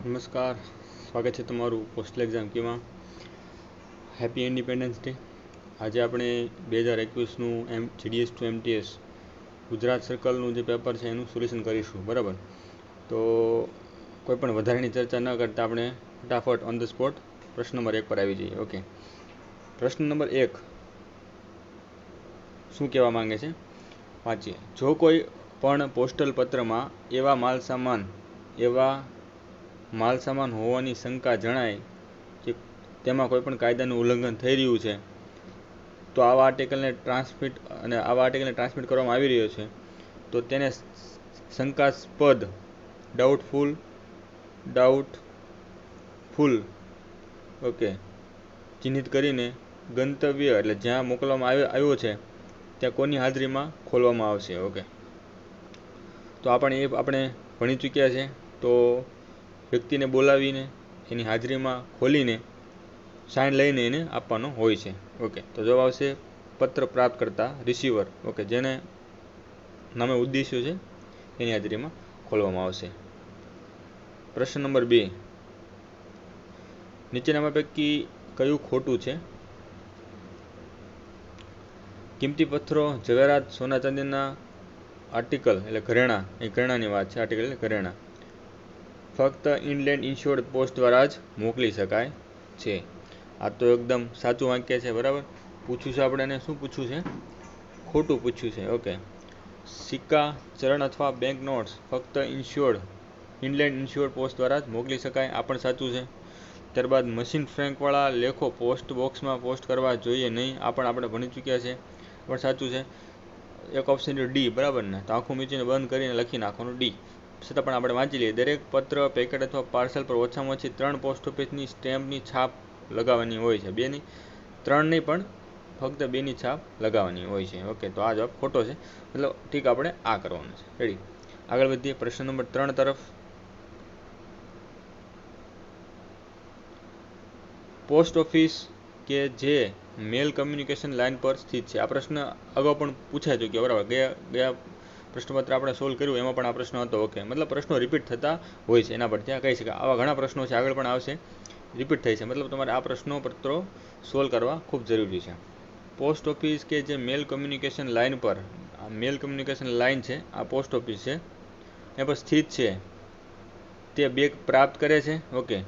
નમસ્કાર, સ્વાગત છે તમારું પોસ્ટલ એક્ઝામ કીમાં. Happy independence day. આજે આપણે 2021નું GDS ટુ MTS ગુજરાત સર્કલનું જે પેપર છે એનું સોલ્યુશન કરીશું, બરાબર. તો કોઈ પણ વધારાની ચર્ચા ન કરતાં આપણે ફટાફટ ઓન ધ સ્પોટ પ્રશ્ન નંબર 1 પર આવી જઈએ. ઓકે, પ્રશ્ન નંબર 1 શું કહેવા માંગે છે વાંચીએ. જો કોઈ પણ પોસ્ટલ પત્રમાં એવા માલસામાન હોવાની શંકા જણાય કે તેમાં કોઈ પણ કાયદાનું ઉલ્લંઘન થઈ રહ્યું છે, તો આવા આર્ટિકલને ટ્રાન્સમિટ કરવામાં આવી રહ્યો છે, તો તેને શંકાસ્પદ ડાઉટફુલ ઓકે ચિહ્નિત કરીને ગંતવ્ય એટલે જ્યાં મોકલવામાં આવ્યો છે ત્યાં કોની હાજરીમાં ખોલવામાં આવશે. ઓકે, તો આપણે ભણી ચૂક્યા છે. તો વ્યક્તિને બોલાવીને એની હાજરીમાં ખોલીને સાઇન લઈને એને આપવાનો હોય છે. ઓકે, તો જવાબ આવશે પત્ર પ્રાપ્ત કરતા રિસીવર. ઓકે, જેને નામે ઉદ્દેશ્ય છે એની હાજરીમાં ખોલવામાં આવશે. પ્રશ્ન નંબર 2, નીચેનામાં પૈકી કયું ખોટું છે? કિંમતી પથ્થરો, ઝવેરાત, સોના ચાંદીના આર્ટિકલ એટલે ઘરેણાની વાત છે. આર્ટિકલ એટલે ઘરેણા ફક્ત ઇનલેન્ડ ઇન્શ્યોર્ડ પોસ્ટ દ્વારા જ મોકલી શકાય છે. આ તો એકદમ સાચું વાક્ય છે, બરાબર. પૂછ્યું છે આપણે, શું પૂછ્યું છે? ખોટું પૂછ્યું છે. ઓકે, સિક્કા, ચલણ અથવા બેંક નોટ્સ ફક્ત ઇનલેન્ડ ઇન્શ્યોર્ડ પોસ્ટ દ્વારા જ મોકલી શકાય. આ પણ સાચું છે. ત્યારબાદ મશીન ફ્રેન્કવાળા લેખો પોસ્ટ બોક્સમાં પોસ્ટ કરવા જોઈએ નહીં. આ પણ આપણે ભણી ચૂક્યા છે, પણ સાચું છે. એક ઓપ્શન ડી, બરાબર ને. તો આંખું મીચીને બંધ કરીને લખી નાખવાનું ડી. છતાં પણ આપણે વાંચી લઈએ. દરેક પત્ર, પેકેટ અથવા પાર્સલ પર ઓછામાં ઓછી 3 પોસ્ટ ઓફિસની સ્ટેમ્પની છાપ લગાવવાની હોય છે. 2 નહીં, 3 નહીં, પણ ફક્ત 2ની છાપ લગાવવાની હોય છે. ઓકે, તો આ જવાબ ખોટો છે. મતલબ ઠીક, આપણે આ કરવાનું છે. રેડી, આગળ વધીએ પ્રશ્ન નંબર 3 તરફ. પોસ્ટ ઓફિસ કે જે મેલ કમ્યુનિકેશન લાઇન પર સ્થિત છે. આ પ્રશ્ન અગાઉ પણ પૂછાઈ ચૂક્યો, બરાબર. ગયા પ્રશ્નપત્ર આપણે સોલ્વ કર્યું એમાં પણ આ પ્રશ્ન હતો. ઓકે, મતલબ પ્રશ્નો રિપીટ થતા હોય છે, એના પર ત્યાં કહી શકાય. આવા ઘણા પ્રશ્નો છે, આગળ પણ આવશે, રિપીટ થાય છે. મતલબ તમારે આ પ્રશ્નોપત્રો સોલ્વ કરવા ખૂબ જરૂરી છે. પોસ્ટ ઓફિસ કે જે મેલ કમ્યુનિકેશન લાઇન પર, આ મેલ કમ્યુનિકેશન લાઇન છે, આ પોસ્ટ ઓફિસ છે, એ પર સ્થિત છે, તે બેગ પ્રાપ્ત કરે છે. ઓકે,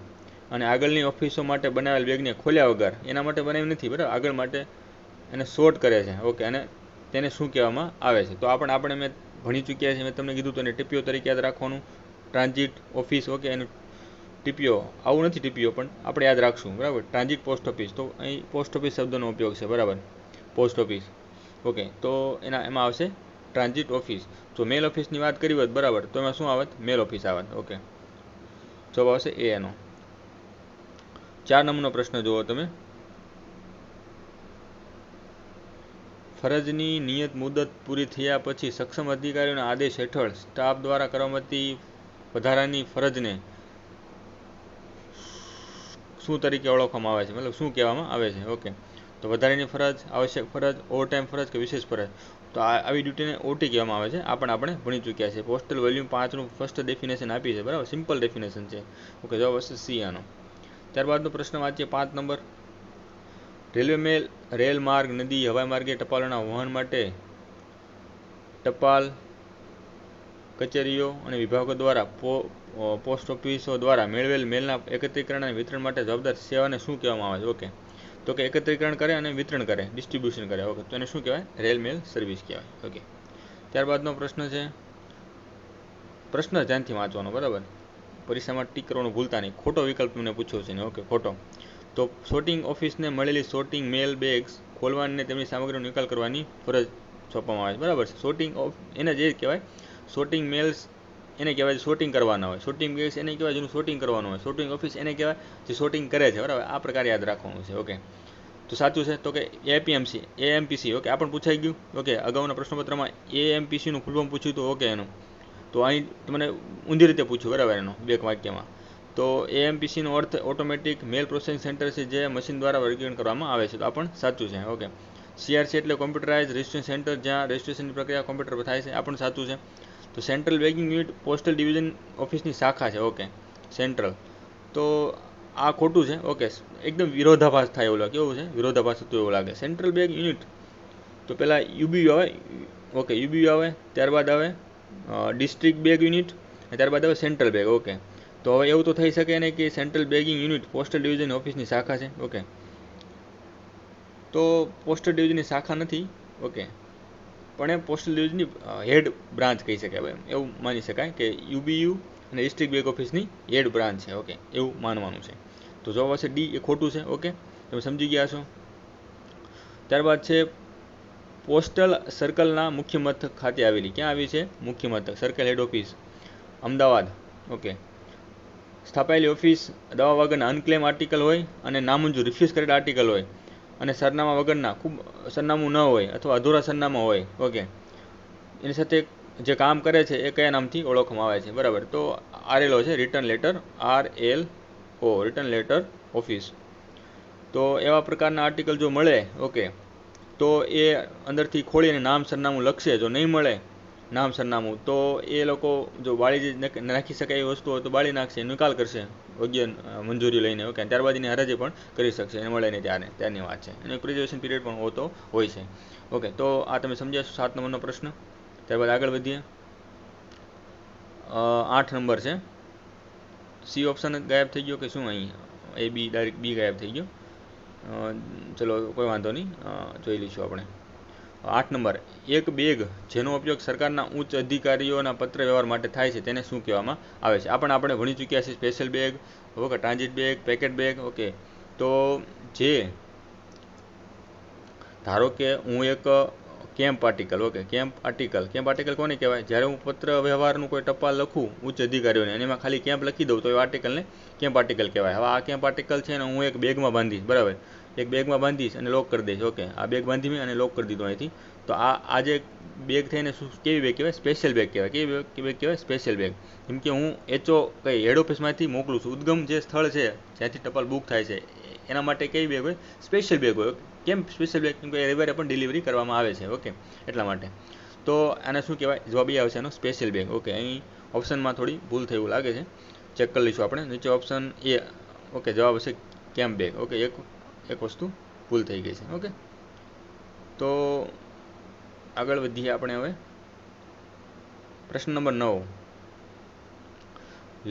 અને આગળની ઓફિસો માટે બનાવેલ બેગને ખોલ્યા વગર, એના માટે બનાવી નથી, બરાબર, આગળ માટે એને શોર્ટ કરે છે. ઓકે, અને તેને શું કહેવામાં આવે છે? તો આપણે મેં ભણી ચૂક્યા છે, મેં તમને કીધું તો એને ટીપીઓ તરીકે યાદ રાખવાનું. Transit office. ઓકે, એનું ટીપીઓ આવું નથી, ટીપીઓ પણ આપણે યાદ રાખશું, બરાબર. ટ્રાન્ઝિટ પોસ્ટ ઓફિસ, તો અહીં પોસ્ટ ઓફિસ શબ્દનો ઉપયોગ છે, બરાબર. Post office. ઓકે, તો એમાં આવશે ટ્રાન્ઝિટ ઓફિસ. જો મેલ ઓફિસની વાત કરી હોત, બરાબર, તો એમાં શું આવત? મેલ ઓફિસ આવત. ઓકે, જવાબ આવશે એ એનો. 4 નંબરનો પ્રશ્ન જુઓ તમે. ફરજની નિયત મુદત પૂરી થયા પછી સક્ષમ અધિકારીઓના આદેશ હેઠળ સ્ટાફ દ્વારા કરવામાં આવતી વધારાની ફરજને શું તરીકે ઓળખવામાં આવે છે? મતલબ શું કહેવામાં આવે છે? ઓકે, તો વધારાની ફરજ, આવશ્યક ફરજ, ઓવરટાઈમ ફરજ કે વિશેષ ફરજ? તો આવી ડ્યુટીને ઓટી કહેવામાં આવે છે. આ પણ આપણે ભણી ચૂક્યા છે. પોસ્ટલ વોલ્યુમ 5નું ફર્સ્ટ ડેફિનેશન આપી છે, બરાબર. સિમ્પલ ડેફિનેશન છે. ઓકે, જવાબ હશે સી આનો. ત્યારબાદનો પ્રશ્ન વાંચીએ 5 નંબર. રેલ માર્ગ, નદી, હવાઈ માર્ગે ટપાલોના વહન માટે ટપાલ કચેરીઓ અને વિભાગો દ્વારા પોસ્ટ ઓફિસો દ્વારા મેળવેલ મેલના એકત્રીકરણ અને વિતરણ માટે જવાબદાર સેવાને શું કહેવામાં આવે છે? ઓકે, તો કે એકત્રીકરણ કરે અને વિતરણ કરે, ડિસ્ટ્રીબ્યુશન કરે. ઓકે, તો એને શું કહેવાય? રેલ મેલ સર્વિસ કહેવાય. ઓકે, ત્યારબાદનો પ્રશ્ન છે, પ્રશ્ન ધ્યાનથી વાંચવાનો, બરાબર. પરીક્ષામાં ટીક કરવાનું ભૂલતા નહીં. ખોટો વિકલ્પ મને પૂછ્યો છે ને. ઓકે, ખોટો. તો સોર્ટિંગ ઓફિસને મળેલી સોર્ટિંગ મેલ બેગ્સ ખોલવાની તેમની સામગ્રીનો નિકાલ કરવાની ફરજ સોંપવામાં આવે છે, બરાબર. સોર્ટિંગ એને જે કહેવાય, સોર્ટિંગ મેલ્સ એને કહેવાય સોર્ટિંગ કરવાના હોય. સોર્ટિંગ બેગ્સ એને કહેવાય જેનું સોર્ટિંગ કરવાનું હોય. સોર્ટિંગ ઓફિસ એને કહેવાય જે સોર્ટિંગ કરે છે, બરાબર. આ પ્રકારે યાદ રાખવાનું છે. ઓકે, તો સાચું છે. તો કે એએમપીસી. ઓકે, આ પણ પૂછાઈ ગયું. ઓકે, અગાઉના પ્રશ્નપત્રમાં એએમપીસીનું ફૂલ ફોર્મ પૂછ્યું હતું. ઓકે, એનું તો અહીં તમને ઊંધી રીતે પૂછ્યું, બરાબર, એનો બે વાક્યમાં. તો એએમપીસીનો અર્થ ઓટોમેટિક મેલ પ્રોસેસિંગ સેન્ટર છે, જે મશીન દ્વારા વર્ગીકરણ કરવામાં આવે છે. તો આ પણ સાચું છે. ઓકે, સીઆરસી એટલે કોમ્પ્યુટરાઇઝ રજિસ્ટ્રેશન સેન્ટર, જ્યાં રજિસ્ટ્રેશનની પ્રક્રિયા કોમ્પ્યુટર પર થાય છે. આ પણ સાચું છે. તો central begging unit postal division ઓફિસની શાખા છે. Okay, central. તો આ ખોટું છે. ઓકે, એકદમ વિરોધાભાસ થાય એવું લાગે. કેવું છે? વિરોધાભાસ થતું એવું લાગે. સેન્ટ્રલ બેંક યુનિટ તો પહેલાં યુબીયુ આવે. ઓકે, યુબીયુ આવે, ત્યારબાદ આવે ડિસ્ટ્રિક્ટ બેંક યુનિટ, ત્યારબાદ આવે સેન્ટ્રલ બેંક. ઓકે, તો હવે એવું તો થઈ શકે નહીં કે central banking unit postal division ઓફિસની શાખા છે. ઓકે, તો પોસ્ટલ ડિવિઝનની શાખા નથી. ઓકે, પણ એ પોસ્ટલ ડિવિઝનની હેડ બ્રાન્ચ કહી શકાય. એવું માની શકાય કે યુબીયુ અને ડિસ્ટ્રિક્ટ બેંક ઓફિસની હેડ બ્રાન્ચ છે. ઓકે, એવું માનવાનું છે. તો જવાબ આવશે ડી, એ ખોટું છે. ઓકે, તમે સમજી ગયા છો. ત્યારબાદ છે પોસ્ટલ સર્કલના મુખ્ય મથક ખાતે આવેલી. ક્યાં આવી છે? મુખ્ય મથક, circle head office Ahmedabad. Okay, સ્થાપાયેલી ઓફિસ દવા વગરના અનક્લેમ આર્ટિકલ હોય અને નામંજૂર રિફ્યુઝ કરેલા આર્ટિકલ હોય અને સરનામા વગરના ખૂબ સરનામું ન હોય અથવા અધૂરા સરનામા હોય. ઓકે, એની સાથે જે કામ કરે છે એ કયા નામથી ઓળખવામાં આવે છે? બરાબર, તો RLO છે, return letter, RLO, return letter office. તો એવા પ્રકારના આર્ટિકલ જો મળે, ઓકે, તો એ અંદરથી ખોલીને નામ સરનામું લખશે. જો નહીં મળે નામ સરનામું, તો એ લોકો જો બાળી નાખી શકાય એવી વસ્તુ હોય તો બાળી નાખશે, નિકાલ કરશે યોગ્ય મંજૂરી લઈને. ઓકે, ત્યારબાદ એની હરાજી પણ કરી શકશે, એને મળે નહીં ત્યારની વાત છે. એનો પ્રિઝર્વેશન પીરિયડ પણ હોતો હોય છે. ઓકે, તો આ તમે સમજ્યા છો 7 નંબરનો પ્રશ્ન. ત્યારબાદ આગળ વધીએ. 8 નંબર છે. સી ઓપ્શન ગાયબ થઈ ગયો કે શું? અહીં એ બી ડાયરેક્ટ બી ગાયબ થઈ ગયો. ચલો કોઈ વાંધો નહીં, જોઈ લઈશું આપણે. 8 નંબર, એક બેગ જેનો ઉપયોગ સરકારના ઉચ્ચ અધિકારીઓના પત્ર વ્યવહાર માટે થાય છે તેને શું કહેવામાં આવે છે? આપણે ભણી ચૂક્યા છીએ. Special bag, okay, transit bag, packet bag. Okay, તો જે ધારો કે હું એક camp article, okay, camp article કોને કહેવાય? જ્યારે હું પત્ર વ્યવહારનું કોઈ ટપાલ લખું ઉચ્ચ અધિકારીઓને અને એમાં ખાલી કેમ્પ લખી દઉં તો એ આર્ટિકલને કેમ્પ આર્ટિકલ કહેવાય. હવે આ કેમ્પ આર્ટિકલ છે ને હું એક બેગમાં બાંધીશ. બરાબર, એક બેગમાં બાંધીશ અને લોક કરી દઈશ. ઓકે, આ બેગ બાંધી મેં અને લોક કરી દીધું અહીંથી. તો આ જે બેગ થઈને શું કેવી બેગ કહેવાય? સ્પેશિયલ બેગ કહેવાય. કેવી બેગ કહેવાય? Special bag. કેમ કે હું કઈ હેડ ઓફિસમાંથી મોકલું છું, ઉદ્ગમ જે સ્થળ છે જ્યાંથી ટપાલ બુક થાય છે એના માટે કેવી બેગ હોય? સ્પેશિયલ બેગ હોય. કેમ સ્પેશિયલ બેગ? કેમ કે રવિવારે પણ ડિલિવરી કરવામાં આવે છે. ઓકે, એટલા માટે. તો આને શું કહેવાય? જવાબ એ આવશે એનો સ્પેશિયલ બેગ. ઓકે, અહીં ઓપ્શનમાં થોડી ભૂલ થઈ એવું લાગે છે, ચેક કરી લઈશું આપણે. નીચે ઓપ્શન એ, ઓકે, જવાબ હશે કેમ્પ બેગ. ઓકે, એક વસ્તુ ભૂલ થઈ ગઈ છે. ઓકે, તો આગળ વધીએ આપણે હવે. પ્રશ્ન નંબર 9,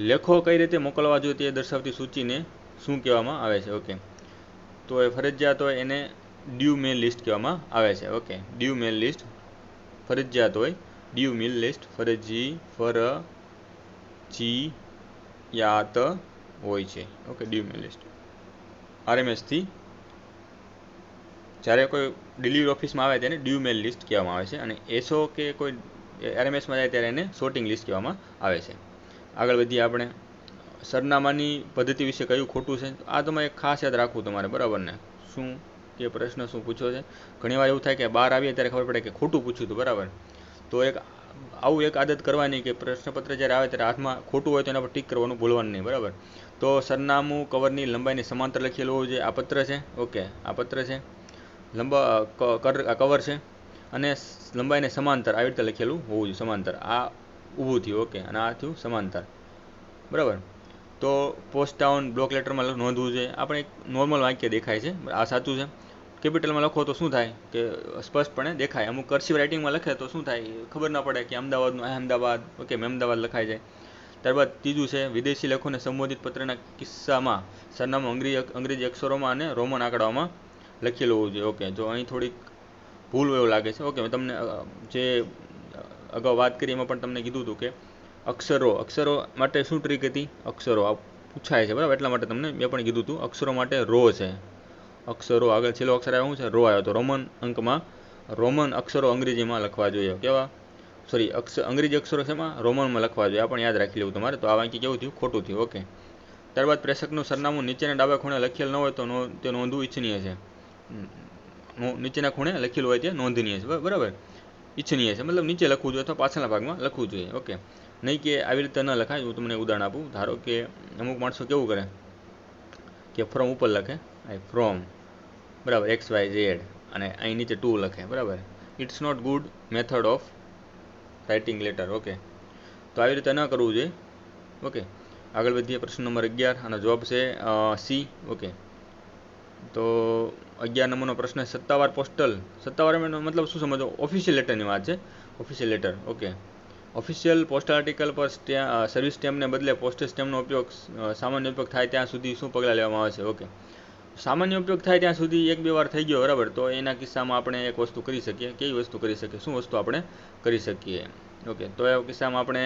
લેખો કઈ રીતે મોકલવા જોઈએ તે દર્શાવતી સૂચિને શું કહેવામાં આવે છે? ઓકે, તો એ ફરજિયાત હોય એને ડ્યુ મેલ લિસ્ટ કહેવામાં આવે છે. ઓકે, ડ્યુ મેલ લિસ્ટ ફરજિયાત હોય. ડ્યુ મેલ લિસ્ટ ફરજિયાત હોય છે. ઓકે, ડ્યુ મેલ લિસ્ટ RMSથી જ્યારે કોઈ ડિલિવરી ઓફિસમાં આવે તેને ડ્યુ મેલ લિસ્ટ કહેવામાં આવે છે અને એસો કે કોઈ RMSમાં જાય ત્યારે એને શોર્ટિંગ લિસ્ટ કહેવામાં આવે છે. આગળ વધીએ આપણે. સરનામાની પદ્ધતિ વિશે કયું ખોટું છે? આ તમારે ખાસ યાદ રાખવું તમારે. બરાબર ને? શું કે પ્રશ્ન શું પૂછ્યો છે? ઘણીવાર એવું થાય કે બહાર આવીએ ત્યારે ખબર પડે કે ખોટું પૂછ્યું હતું. બરાબર, તો આવું એક આદત કરવાની કે પ્રશ્નપત્ર જ્યારે આવે ત્યારે હાથમાં ખોટું હોય તો એના પર ટીક કરવાનું ભૂલવાનું નહીં. બરાબર, તો સરનામું કવરની લંબાઈની સમાંતર લખેલું હોવું જોઈએ. આ પત્ર છે. ઓકે, આ પત્ર છે, કવર છે અને લંબાઈને સમાંતર આવી રીતે લખેલું હોવું જોઈએ. સમાંતર, આ ઊભું થયું. ઓકે, અને આ થયું સમાંતર. બરાબર, તો પોસ્ટ ટાઉન બ્લોક લેટરમાં નોંધવું જોઈએ. આપણે એક નોર્મલ વાક્ય દેખાય છે, આ સાચું છે. કેપિટલમાં લખો તો શું થાય કે સ્પષ્ટપણે દેખાય. અમુક કર્સિવ રાઇટિંગમાં લખે તો શું થાય? ખબર ના પડે કે અમદાવાદનું અહેમદાબાદ. ઓકે, અમદાવાદ લખાઈ જાય. ત્યારબાદ ત્રીજું છે વિદેશી લેખોને સંબોધિત પત્રના કિસ્સામાં સરનામું અંગ્રેજી અક્ષરોમાં અને રોમન આંકડાઓમાં લખેલું હોવું જોઈએ. ઓકે, જો અહીં થોડીક ભૂલ એવું લાગે છે. ઓકે, મેં તમને જે અગાઉ વાત કરી એમાં પણ તમને કીધું હતું કે અક્ષરો માટે શું ટ્રીક હતી? અક્ષરો આ પૂછાય છે. બરાબર, એટલા માટે તમને મેં પણ કીધું હતું અક્ષરો માટે રો છે. અક્ષરો આગળ છેલ્લો અક્ષર આવ્યો છે રો આવ્યો તો રોમન અંકમાં રોમન અક્ષરો અંગ્રેજીમાં લખવા જોઈએ. કેવા? અંગ્રેજી અક્ષરો છે એમાં રોમનમાં લખવા જોઈએ. આ પણ યાદ રાખી લેવું તમારે. તો આ વાક્ય કેવું થયું? ખોટું થયું. ઓકે, ત્યારબાદ પ્રેષકનું સરનામું નીચેના ડાબા ખૂણે લખેલ ન હોય તો તે નોંધવું ઈચ્છનીય છે. નીચેના ખૂણે લખેલું હોય તે નોંધનીય છે. બરાબર, ઈચ્છનીય છે મતલબ નીચે લખવું જોઈએ અથવા પાછળના ભાગમાં લખવું જોઈએ. ઓકે, નહીં કે આવી રીતે ન લખાય. હું તમને ઉદાહરણ આપું. ધારો કે અમુક માણસો કેવું કરે કે ફ્રોમ ઉપર લખે, ફ્રોમ, બરાબર, XYZ, અને અહીં નીચે ટુ લખે. બરાબર, it's not good method of writing letter. Okay, તો આવી રીતે ન કરવું જોઈએ. ઓકે, આગળ વધીએ. પ્રશ્ન નંબર 11, આનો જવાબ છે સી. ઓકે, તો 11 નંબરનો પ્રશ્ન, સત્તાવાર પોસ્ટલ, સત્તાવાર મતલબ શું સમજો? ઓફિશિયલ લેટરની વાત છે, official letter. Okay, official postal article પર સર્વિસ સ્ટેમ્પને બદલે પોસ્ટેજ સ્ટેમ્પનો ઉપયોગ સામાન્ય ઉપયોગ થાય ત્યાં સુધી શું પગલાં લેવામાં આવે છે? ઓકે, સામાન્ય ઉપયોગ થાય ત્યાં સુધી 1-2 વાર થઈ ગયો, બરાબર, તો એના કિસ્સામાં આપણે એક વસ્તુ કરી શકીએ. કેવી વસ્તુ કરી શકીએ? શું વસ્તુ આપણે કરી શકીએ? ઓકે, તો એ કિસ્સામાં આપણે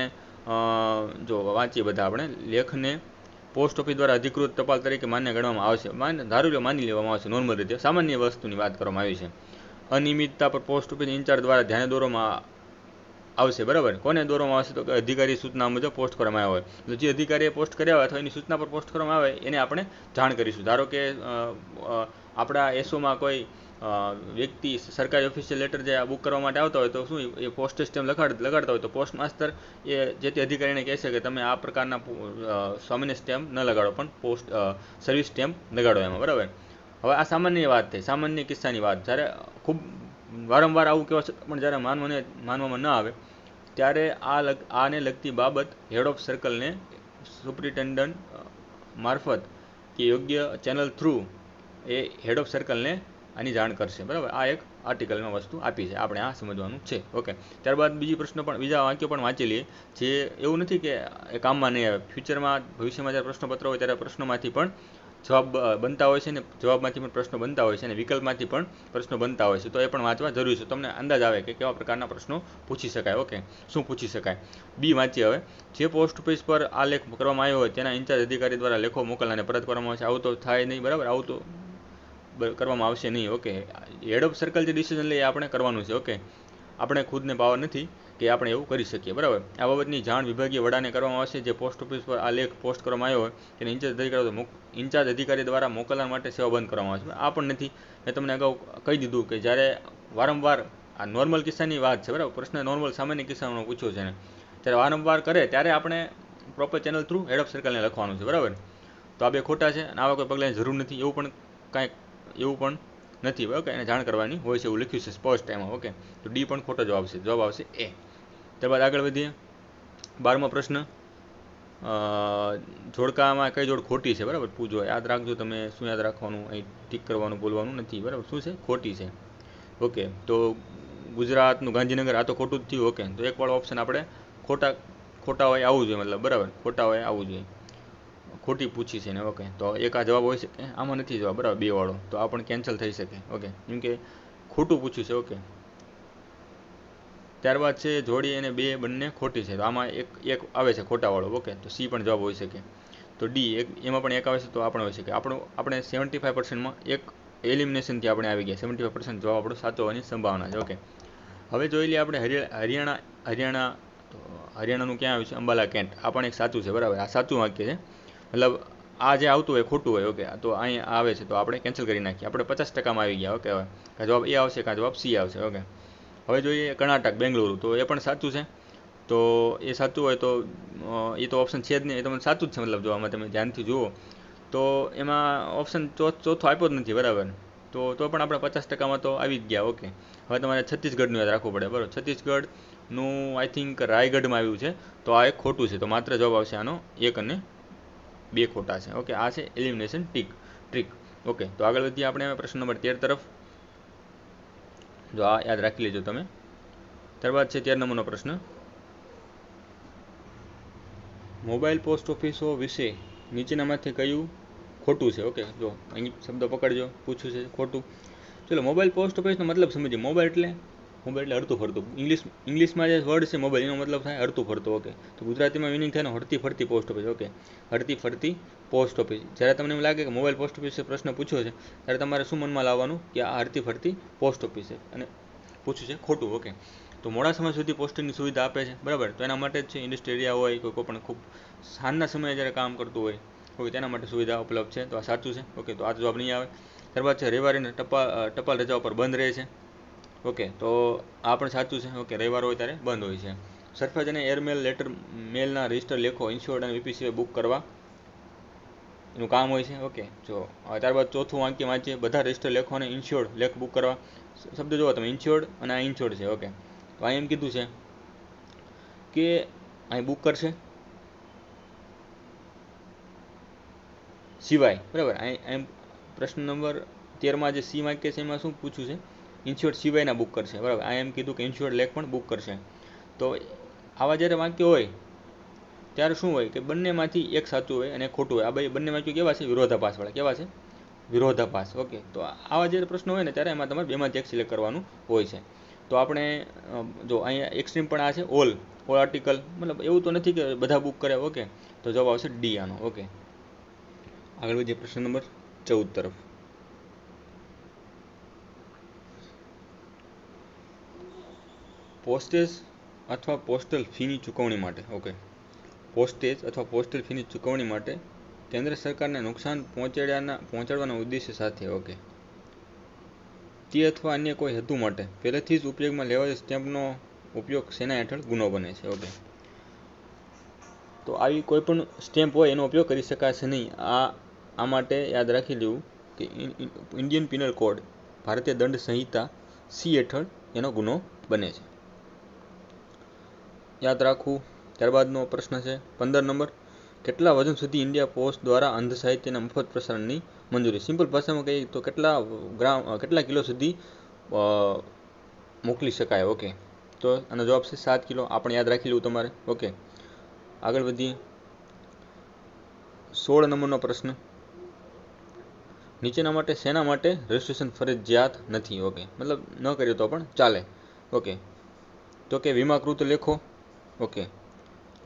જો વાંચીએ બધા આપણે, લેખને પોસ્ટ ઓફિસ દ્વારા અધિકૃત ટપાલ તરીકે માન્ય ગણવામાં આવશે. માની લેવામાં આવશે. નોર્મલ રીતે સામાન્ય વસ્તુની વાત કરવામાં આવી છે. અનિયમિતતા પર પોસ્ટ ઓફિસ ઇન્ચાર્જ દ્વારા ધ્યાને દોરવામાં આવશે, બરાબર. કોને દોરવામાં આવશે? તો કે અધિકારી સૂચના મુજબ પોસ્ટ કરવામાં આવે હોય, તો જે અધિકારીએ પોસ્ટ કર્યા હોય અથવા એની સૂચના પર પોસ્ટ કરવામાં આવે એને આપણે જાણ કરીશું. ધારો કે આપણા એસઓમાં કોઈ વ્યક્તિ સરકારી ઓફિશિયલ લેટર જે બુક કરવા માટે આવતા હોય તો શું એ પોસ્ટેજ સ્ટેમ્પ લગાડતા હોય તો પોસ્ટ માસ્ટર એ જે તે અધિકારીને કહેશે કે તમે આ પ્રકારના સામાન્ય સ્ટેમ્પ ન લગાડો, પણ સર્વિસ સ્ટેમ્પ લગાડો એમાં, બરાબર. હવે આ સામાન્ય વાત થઈ, સામાન્ય કિસ્સાની વાત. જ્યારે ખૂબ વારંવાર આવું કહેવા છતાં પણ જ્યારે માનવામાં ન આવે ત્યારે આને લગતી બાબત હેડ ઓફ સર્કલને સુપ્રિન્ટેન્ડન્ટ મારફત કે યોગ્ય channel through the head of સર્કલને આની જાણ કરશે, બરાબર. આ એક આર્ટિકલમાં વસ્તુ આપી છે, આપણે આ સમજવાનું છે. ઓકે, ત્યારબાદ બીજા વાક્યો પણ વાંચી લઈએ, જે એવું નથી કે એ કામમાં નહીં આવે. ફ્યુચરમાં, ભવિષ્યમાં જ્યારે પ્રશ્નપત્ર હોય ત્યારે પ્રશ્નોમાંથી પણ જવાબ બનતા હોય છે, ને જવાબમાંથી પણ પ્રશ્નો બનતા હોય છે, અને વિકલ્પમાંથી પણ પ્રશ્નો બનતા હોય છે, તો એ પણ વાંચવા જરૂરી છે. તમને અંદાજ આવે કે કેવા પ્રકારના પ્રશ્નો પૂછી શકાય. ઓકે, શું પૂછી શકાય? બી વાંચીએ હવે. જે પોસ્ટ ઓફિસ પર આ લેખ કરવામાં આવ્યો હોય તેના ઇન્ચાર્જ અધિકારી દ્વારા લેખો મોકલવાને પરત કરવામાં આવશે. આવું તો થાય નહીં, બરાબર, આવું તો કરવામાં આવશે નહીં. ઓકે, હેડ ઓફ સર્કલ જે ડિસિઝન લે એ આપણે કરવાનું છે. ઓકે, આપણે ખુદને પાવર નથી કે આપણે એવું કરી શકીએ, બરાબર. આ બાબતની જાણ વિભાગીય વડાને કરવામાં આવશે. જે પોસ્ટ ઓફિસ પર આ લેખ પોસ્ટ કરવામાં આવ્યો હોય તેને ઇન્ચાર્જ અધિકારી દ્વારા મોકલવા માટે સેવા બંધ કરવામાં આવશે. આ પણ નથી. મેં તમને અગાઉ કહી દીધું કે જ્યારે વારંવાર, આ નોર્મલ કિસ્સાની વાત છે, બરાબર, પ્રશ્ન નોર્મલ સામાન્ય કિસ્સાનો પૂછ્યો છે ને, ત્યારે વારંવાર કરે ત્યારે આપણે proper channel through head of સર્કલને લખવાનું છે, બરાબર. તો આ બે ખોટા છે અને આવા કોઈ પગલાંની જરૂર નથી, એવું પણ નથી. ઓકે, એને જાણ કરવાની હોય છે એવું લખ્યું છે સ્પષ્ટ એમાં. ઓકે, તો ડી પણ ખોટો જવાબ છે. જવાબ આવશે એ. ત્યારબાદ આગળ વધીએ. 12મો પ્રશ્ન, જોડકામાં કઈ જોડ ખોટી છે? બરાબર, પૂછો. યાદ રાખજો તમે. શું યાદ રાખવાનું? અહીં ટીક કરવાનું, બોલવાનું નથી, બરાબર. શું છે? ખોટી છે. ઓકે, તો ગુજરાતનું ગાંધીનગર, આ તો ખોટું જ થયું. ઓકે, તો એકવાળો ઓપ્શન આપણે ખોટા હોય આવવું જોઈએ, મતલબ, બરાબર, ખોટા હોય આવવું જોઈએ. ખોટી પૂછી છે ને. ઓકે, તો એક આ જવાબ હોય શકે, આમાં નથી જવાબ, બરાબર, 2 વાળો, તો આ પણ કેન્સલ થઈ શકે. ઓકે, કેમ કે ખોટું પૂછ્યું છે. ઓકે, ત્યારબાદ છે જોડી અને 2 બંને ખોટી છે, તો આમાં એક આવે છે ખોટાવાળો. ઓકે, તો સી પણ જવાબ હોઈ શકે. તો ડી એમાં પણ એક આવે છે, તો આ પણ હોઈ શકે. આપણે 75%માં એક એલિમિનેશનથી આપણે આવી ગયા. 75% જવાબ આપણો સાચો હોવાની સંભાવના છે. ઓકે, હવે જોઈ લઈએ આપણે હરિયાણાનું ક્યાં આવ્યું છે? અંબાલા કેન્ટ. આ પણ એક સાચું છે, બરાબર. આ સાચું વાક્ય છે, મતલબ આ જે આવતું હોય ખોટું હોય. ઓકે, તો અહીં આવે છે તો આપણે કેન્સલ કરી નાખીએ. આપણે 50%માં આવી ગયા. ઓકે, હવે કાં જવાબ એ આવશે, કાં જવાબ સી આવશે. ઓકે, હવે જોઈએ કર્ણાટક, બેંગલુરુ, તો એ પણ સાચું છે. તો એ સાચું હોય તો એ તો ઓપ્શન છે જ નહીં, એ તો સાચું જ છે, મતલબ જો આમાં તમે ધ્યાનથી જુઓ તો એમાં ઓપ્શન ચોથો આપ્યો જ નથી, બરાબર. તો પણ આપણે 50%માં તો આવી જ ગયા. ઓકે, હવે તમારે છત્તીસગઢનું યાદ રાખવું પડે, બરાબર. છત્તીસગઢનું આઈ થિંક રાયગઢમાં આવ્યું છે, તો આ એક ખોટું છે, તો માત્ર જવાબ આવશે આનો 1 અને 2 ખોટા છે. ઓકે, આ છે એલિમિનેશન ટ્રીક. ઓકે, તો આગળ વધીએ આપણે પ્રશ્ન નંબર 13 તરફ. જો આ યાદ રાખી લેજો તમે. ત્યારબાદ છે 13 નંબરનો પ્રશ્ન, મોબાઈલ પોસ્ટ ઓફિસો વિશે નીચેનામાંથી કયું ખોટું છે? ઓકે, જો અહીં શબ્દ પકડજો, પૂછ્યું છે ખોટું. ચલો, મોબાઈલ પોસ્ટ ઓફિસનો મતલબ સમજીએ. મોબાઈલ એટલે હરતું ફરતું. ઇંગ્લિશમાં જે વર્ડ છે મોબાઈલ, એનો મતલબ થાય હરતું ફરતું. ઓકે, તો ગુજરાતીમાં મિનિંગ થાય હરતી ફરતી પોસ્ટ ઓફિસ. ઓકે, હરતી ફરતી પોસ્ટ ઓફિસ. જ્યારે તમને એમ લાગે કે મોબાઈલ પોસ્ટ ઓફિસે પ્રશ્ન પૂછ્યો છે ત્યારે તમારે શું મનમાં લાવવાનું કે આ હરતી ફરતી પોસ્ટ ઓફિસ છે અને પૂછ્યું છે ખોટું. ઓકે, તો મોડા સમય સુધી પોસ્ટિંગની સુવિધા આપે છે, બરાબર. તો એના માટે જ છે. ઇન્ડસ્ટ્રી એરિયા હોય, કોઈ પણ ખૂબ સાંજના સમયે જ્યારે કામ કરતું હોય, ઓકે, તેના માટે સુવિધા ઉપલબ્ધ છે, તો આ સાચું છે. ઓકે, તો આ જવાબ નહીં આવે. ત્યારબાદ છે રવિવારે ટપાલ રજાઓ પર બંધ રહે છે. ઓકે, તો આ પણ સાચું છે. ઓકે, રવિવાર હોય ત્યારે બંધ હોય છે. સરફેસ અને એરમેલ લેટર મેલના રજિસ્ટર લેખો ઇન્સ્યોર્ડ અને વીપીસીએ બુક કરવા એનું કામ હોય છે. ઓકે, જો ત્યારબાદ ચોથું વાક્ય વાંચીએ. બધા રજિસ્ટર લેખો અને ઇન્સ્યોર્ડ લેખ બુક કરવા. શબ્દ જોવો તમે, ઇન્સ્યોર્ડ અને આ ઇન્સ્યોર્ડ છે. ઓકે, તો અહીં એમ કીધું છે કે અહીં બુક કરશે, સિવાય, બરાબર. એમ પ્રશ્ન નંબર 13 જે સી વાક્ય છે એમાં શું પૂછ્યું છે? ઇન્સ્યોર્ડ સિવાયના બુક કરશે, બરાબર. આ એમ કીધું કે ઇન્સ્યોર્ડ લેખ પણ બુક કરશે. તો આવા જ્યારે વાક્ય હોય ત્યારે શું હોય કે બંનેમાંથી એક સાચું હોય અને એક ખોટું હોય. આ બંને વાક્યો કેવા છે? વિરોધાભાસવાળા. કેવા છે? વિરોધાભાસ. ઓકે. તો આવા જ્યારે પ્રશ્નો હોય ને ત્યારે એમાં તમારે બેમાંથી એક સિલેક્ટ કરવાનું હોય છે. તો આપણે જો અહીંયા એક્સ્ટ્રીમ પણ આ છે, ઓલ આર્ટિકલ, મતલબ એવું તો નથી કે બધા બુક કરે. ઓકે. તો જવાબ આવશે ડી આનો. ઓકે. આગળ વધીએ પ્રશ્ન નંબર 14 તરફ. પોસ્ટેજ અથવા પોસ્ટલ ફીની ચૂકવણી માટે. ઓકે. પોસ્ટેજ અથવા પોસ્ટલ ફીની ચૂકવણી માટે કેન્દ્ર સરકારને નુકસાન પહોંચાડવાના ઉદ્દેશ્ય સાથે. ઓકે. તે અથવા અન્ય કોઈ હેતુ માટે પહેલેથી જ ઉપયોગમાં લેવાયેલ સ્ટેમ્પનો ઉપયોગ શેના હેઠળ ગુનો બને છે? ઓકે. તો આવી કોઈ પણ સ્ટેમ્પ હોય એનો ઉપયોગ કરી શકાશે નહીં. આ માટે યાદ રાખી લેવું કે ઇન્ડિયન પિનલ કોડ, ભારતીય દંડ સંહિતા સી હેઠળ એનો ગુનો બને છે. યાદ રાખવું. ત્યારબાદનો પ્રશ્ન છે 15 નંબર. કેટલા વજન સુધી ઇન્ડિયા પોસ્ટ દ્વારા અંધ સાહિત્યના મફત પ્રસારણની મંજૂરી? સિમ્પલ ભાષામાં કહીએ તો કેટલા કિલો સુધી મોકલી શકાય? ઓકે. તો આનો જવાબ છે 7 કિલો. આપણે યાદ રાખી લેવું તમારે. ઓકે. આગળ વધીએ. 16 નંબરનો પ્રશ્ન. નીચેના માટે શેના માટે રજિસ્ટ્રેશન ફરજિયાત નથી? ઓકે. મતલબ ન કર્યું તો પણ ચાલે. ઓકે. તો કે વીમાકૃત લેખો. ઓકે.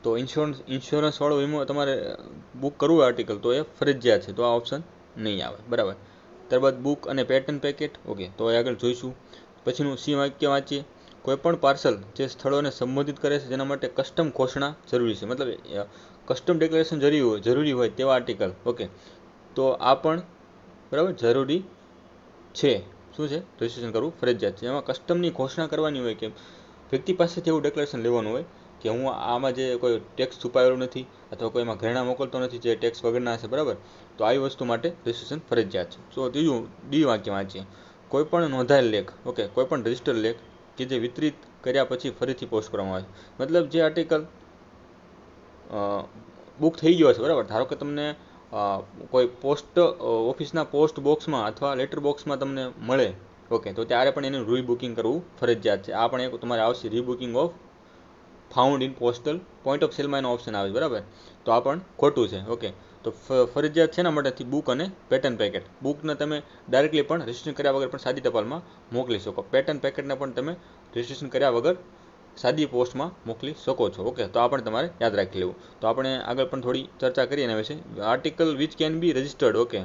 તો ઇન્સ્યોરન્સવાળો વીમો તમારે બુક કરવું આર્ટિકલ તો એ ફરજિયાત છે, તો આ ઓપ્શન નહીં આવે, બરાબર. ત્યારબાદ બુક અને પેટર્ન પેકેટ. ઓકે. તો આગળ જોઈશું. પછીનું સી વાક્ય વાંચીએ. કોઈપણ પાર્સલ જે સ્થળોને સંબોધિત કરે છે જેના માટે કસ્ટમ ઘોષણા જરૂરી છે, મતલબ કસ્ટમ ડિક્લેરેશન જરૂરી હોય તેવા આર્ટિકલ. ઓકે. તો આ પણ બરાબર જરૂરી છે. શું છે? રજિસ્ટ્રેશન કરવું ફરજિયાત છે. એમાં કસ્ટમની ઘોષણા કરવાની હોય કે વ્યક્તિ પાસેથી એવું ડિક્લેરેશન લેવાનું હોય કે હું આમાં જે કોઈ ટેક્સ છુપાવેલું નથી અથવા કોઈ એમાં ઘરેણા મોકલતો નથી જે ટેક્સ વગરના હશે, બરાબર. તો આવી વસ્તુ માટે રજિસ્ટ્રેશન ફરજિયાત છે. સો ત્રીજું ડી વાક્ય વાંચીએ. કોઈ પણ નોંધાયેલ લેખ. ઓકે. કોઈ પણ રજિસ્ટર લેખ કે જે વિતરિત કર્યા પછી ફરીથી પોસ્ટ કરવામાં આવે, મતલબ જે આર્ટિકલ બુક થઈ ગયો છે, બરાબર. ધારો કે તમને કોઈ પોસ્ટ ઓફિસના પોસ્ટ બોક્સમાં અથવા લેટર બોક્સમાં તમને મળે. ઓકે. તો ત્યારે પણ એનું રીબુકિંગ કરવું ફરજિયાત છે. આ પણ એક તમારે આવશે, rebooking of found in postal point of સેલમાં એનો ઓપ્શન આવે, બરાબર. તો આ પણ ખોટું છે. ઓકે. તો ફરજિયાત છે એના માટેથી બુક અને પેટર્ન પેકેટ. બુકને તમે ડાયરેક્ટલી પણ રજિસ્ટ્રેશન કર્યા વગર પણ સાદી ટપાલમાં મોકલી શકો. પેટર્ન પેકેટને પણ તમે રજિસ્ટ્રેશન કર્યા વગર સાદી પોસ્ટમાં મોકલી શકો છો. ઓકે. તો આ પણ તમારે યાદ રાખી લેવું. તો આપણે આગળ પણ થોડી ચર્ચા કરીએ એના વિશે. Article which can be registered. Okay.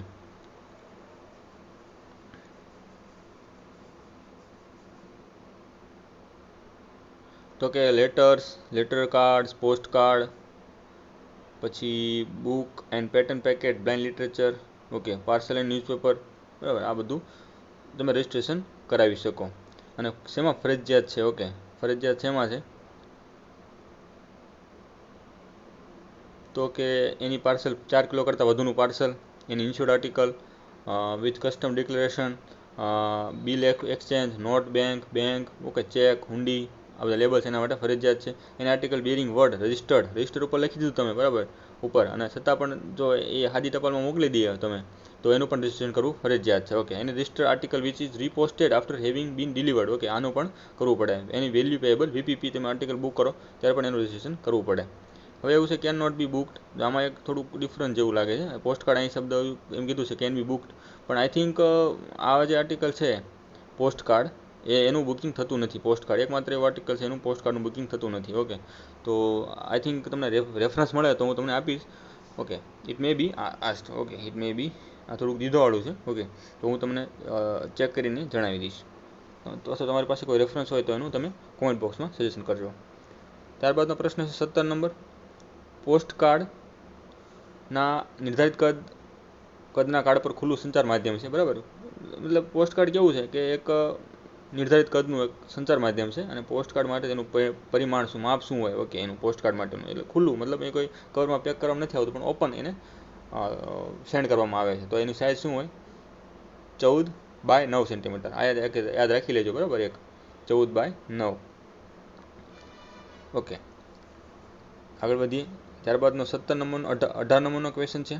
તો કે લેટર કાર્ડ્સ, પોસ્ટ કાર્ડ, પછી book and pattern packet, blind literature. Okay. Parcel and newspaper, બરાબર. આ બધું તમે રજિસ્ટ્રેશન કરાવી શકો. અને શેમાં ફરજિયાત છે? ઓકે. ફરજિયાત શેમાં છે? તો કે એની પાર્સલ 4 કિલો કરતાં વધુનું parcel, any insured article, with custom declaration, bill exchange, note bank. Okay. Cheque, હુંડી, આ બધા લેબલ્સ એના માટે ફરજિયાત છે. Any article bearing word register ઉપર લખી દીધું તમે, બરાબર, ઉપર, અને છતાં પણ જો એ સાદી ટપાલમાં મોકલી દઈએ તમે તો એનું પણ રજિસ્ટ્રેશન કરવું ફરજિયાત છે. Okay. Any register article which is reposted after having been delivered. Okay. આનું પણ કરવું પડે. એની વેલ્યુ પેએબલ વીપીપી તમે આર્ટિકલ બુક કરો ત્યારે પણ એનું રજિસ્ટ્રેશન કરવું પડે. હવે એવું છે કેન નોટ બી બુકડ. આમાં એક થોડુંક ડિફરન્સ જેવું લાગે છે. પોસ્ટ કાર્ડ અહીં શબ્દ એમ કીધું છે કેન બી બુકડ, પણ આઈ થિંક આ જે આર્ટિકલ છે પોસ્ટ કાર્ડ એનું બુકિંગ થતું નથી. પોસ્ટ કાર્ડ એકમાત્ર એવું આર્ટિકલ છે એનું પોસ્ટ કાર્ડનું બુકિંગ થતું નથી. ઓકે. તો આઈ થિંક તમને રેફરન્સ મળે તો હું તમને આપીશ. Okay. It may be asked. Okay. It may be આ થોડુંક દીધોવાળું છે. ઓકે. તો હું તમને ચેક કરીને જણાવી દઈશ. તો તમારી પાસે કોઈ રેફરન્સ હોય તો એનું તમે કોમેન્ટ બોક્સમાં સજેશન કરજો. ત્યારબાદનો પ્રશ્ન છે 17 નંબર. પોસ્ટ કાર્ડના નિર્ધારિત કદના કાર્ડ પર ખુલ્લું સંચાર માધ્યમ છે, બરાબર. મતલબ પોસ્ટ કાર્ડ કેવું છે કે એક નિર્ધારિત કદનું એક સંચાર માધ્યમ છે અને પોસ્ટ કાર્ડ માટે તેનું પરિમાણ શું, માપ શું હોય? ઓકે. એનું પોસ્ટ કાર્ડ માટેનું એટલે ખુલ્લું, મતલબ એ કોઈ કવરમાં પેક કરવામાં નથી આવતું પણ ઓપન એને સેન્ડ કરવામાં આવે છે. તો એની સાઇઝ શું હોય? 14 × 9 સેન્ટીમીટર. આ યાદ રાખી લેજો, બરાબર. 14 × 9. ઓકે. આગળ વધીએ. ત્યારબાદનો 17 નંબરનો 18 નંબરનો ક્વેશ્ચન છે.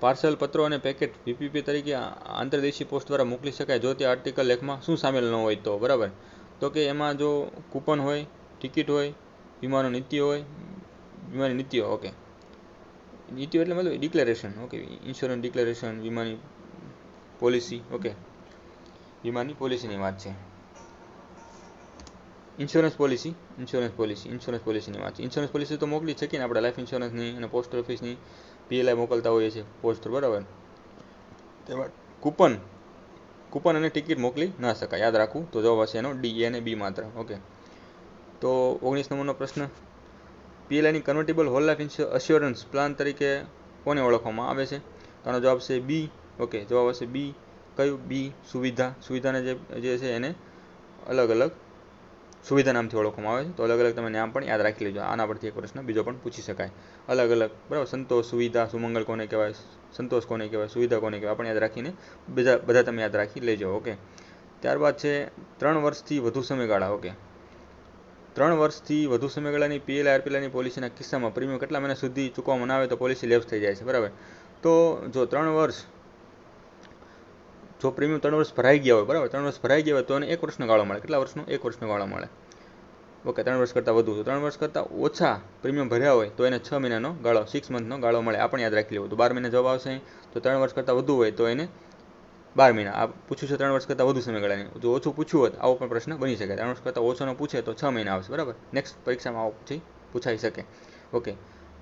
પાર્સલ, પત્રો અને પેકેટ વીપીપી તરીકે આંતરદેશીય પોસ્ટ દ્વારા મોકલી શકાય જો તે આર્ટિકલ લેખમાં શું સામેલ ન હોય તો, બરાબર. તો કે એમાં જો કૂપન હોય, ટિકિટ હોય, વીમાનો નીતિઓ હોય, વીમાની નીતિઓ, ઓકે, નીતિઓ એટલે મતલબ ડિક્લેરેશન, ઓકે, ઇન્સ્યોરન્સ ડિક્લેરેશન, વીમાની પોલિસી, ઓકે, વીમાની પોલિસીની વાત છે. ઇન્સ્યોરન્સ પોલિસીની વાત છે. ઇન્સ્યોરન્સ પોલિસી તો મોકલી શકીએ ને આપણે, લાઈફ ઇન્સ્યોરન્સની અને પોસ્ટ ઓફિસની પીએલઆઈ મોકલતા હોઈએ છીએ પોસ્ટ, બરાબર. તેમાં કૂપન અને ટિકિટ મોકલી ના શકાય, યાદ રાખવું. તો જવાબ હશે એનો ડી અને બી માત્ર, ઓકે. તો 19 નંબરનો પ્રશ્ન, પીએલઆઈની convertible whole life assurance plan તરીકે કોને ઓળખવામાં આવે છે? તો આનો જવાબ છે બી, ઓકે, જવાબ હશે બી. કયું? બી, સુવિધાને જે છે એને અલગ અલગ સુવિધા નામથી ઓળખવામાં આવે છે. તો અલગ અલગ તમે નામ પણ યાદ રાખી લેજો. આના પરથી એક પ્રશ્ન બીજો પણ પૂછી શકાય. અલગ અલગ, બરાબર. સંતોષ, સુવિધા, સુમંગલ કોને કહેવાય, સંતોષ કોને કહેવાય, સુવિધા કોને કહેવાય, આપણે યાદ રાખીને બધા તમે યાદ રાખી લેજો, ઓકે. ત્યારબાદ છે 3 વર્ષથી વધુ સમયગાળા, ઓકે. 3 વર્ષથી વધુ સમયગાળાની પીએલઆઈ આરપીએલઆઈની પોલિસીના કિસ્સામાં પ્રીમિયમ કેટલા મહિના સુધી ચૂકવવામાં ના આવે તો પોલિસી લેપ્સ થઈ જાય છે, બરાબર. તો જો 3 વર્ષ, જો પ્રીમિયમ 3 વર્ષ ભરાઈ ગયા હોય, બરાબર, 3 વર્ષ ભરાઈ ગયા હોય તો એને 1 વર્ષનો ગાળો મળે. કેટલા વર્ષનો? 1 વર્ષનો ગાળો મળે, ઓકે. 3 વર્ષ કરતાં વધુ, 3 વર્ષ કરતાં ઓછા પ્રીમિયમ ભર્યા હોય તો એને 6 મહિનાનો ગાળો, 6 મંથનો ગાળો મળે. આ પણ યાદ રાખી લેવું. તો 12 મહિના જવાબ આવશે. તો 3 વર્ષ કરતાં વધુ હોય તો એને 12 મહિના. આ પૂછ્યું છે 3 વર્ષ કરતાં વધુ સમયગાળાની. જો ઓછું પૂછ્યું હોત આવો પણ પ્રશ્ન બની શકે. 3 વર્ષ કરતાં ઓછોનો પૂછે તો 6 મહિના આવશે, બરાબર. નેક્સ્ટ પરીક્ષામાં આવો પૂછાઈ શકે, ઓકે.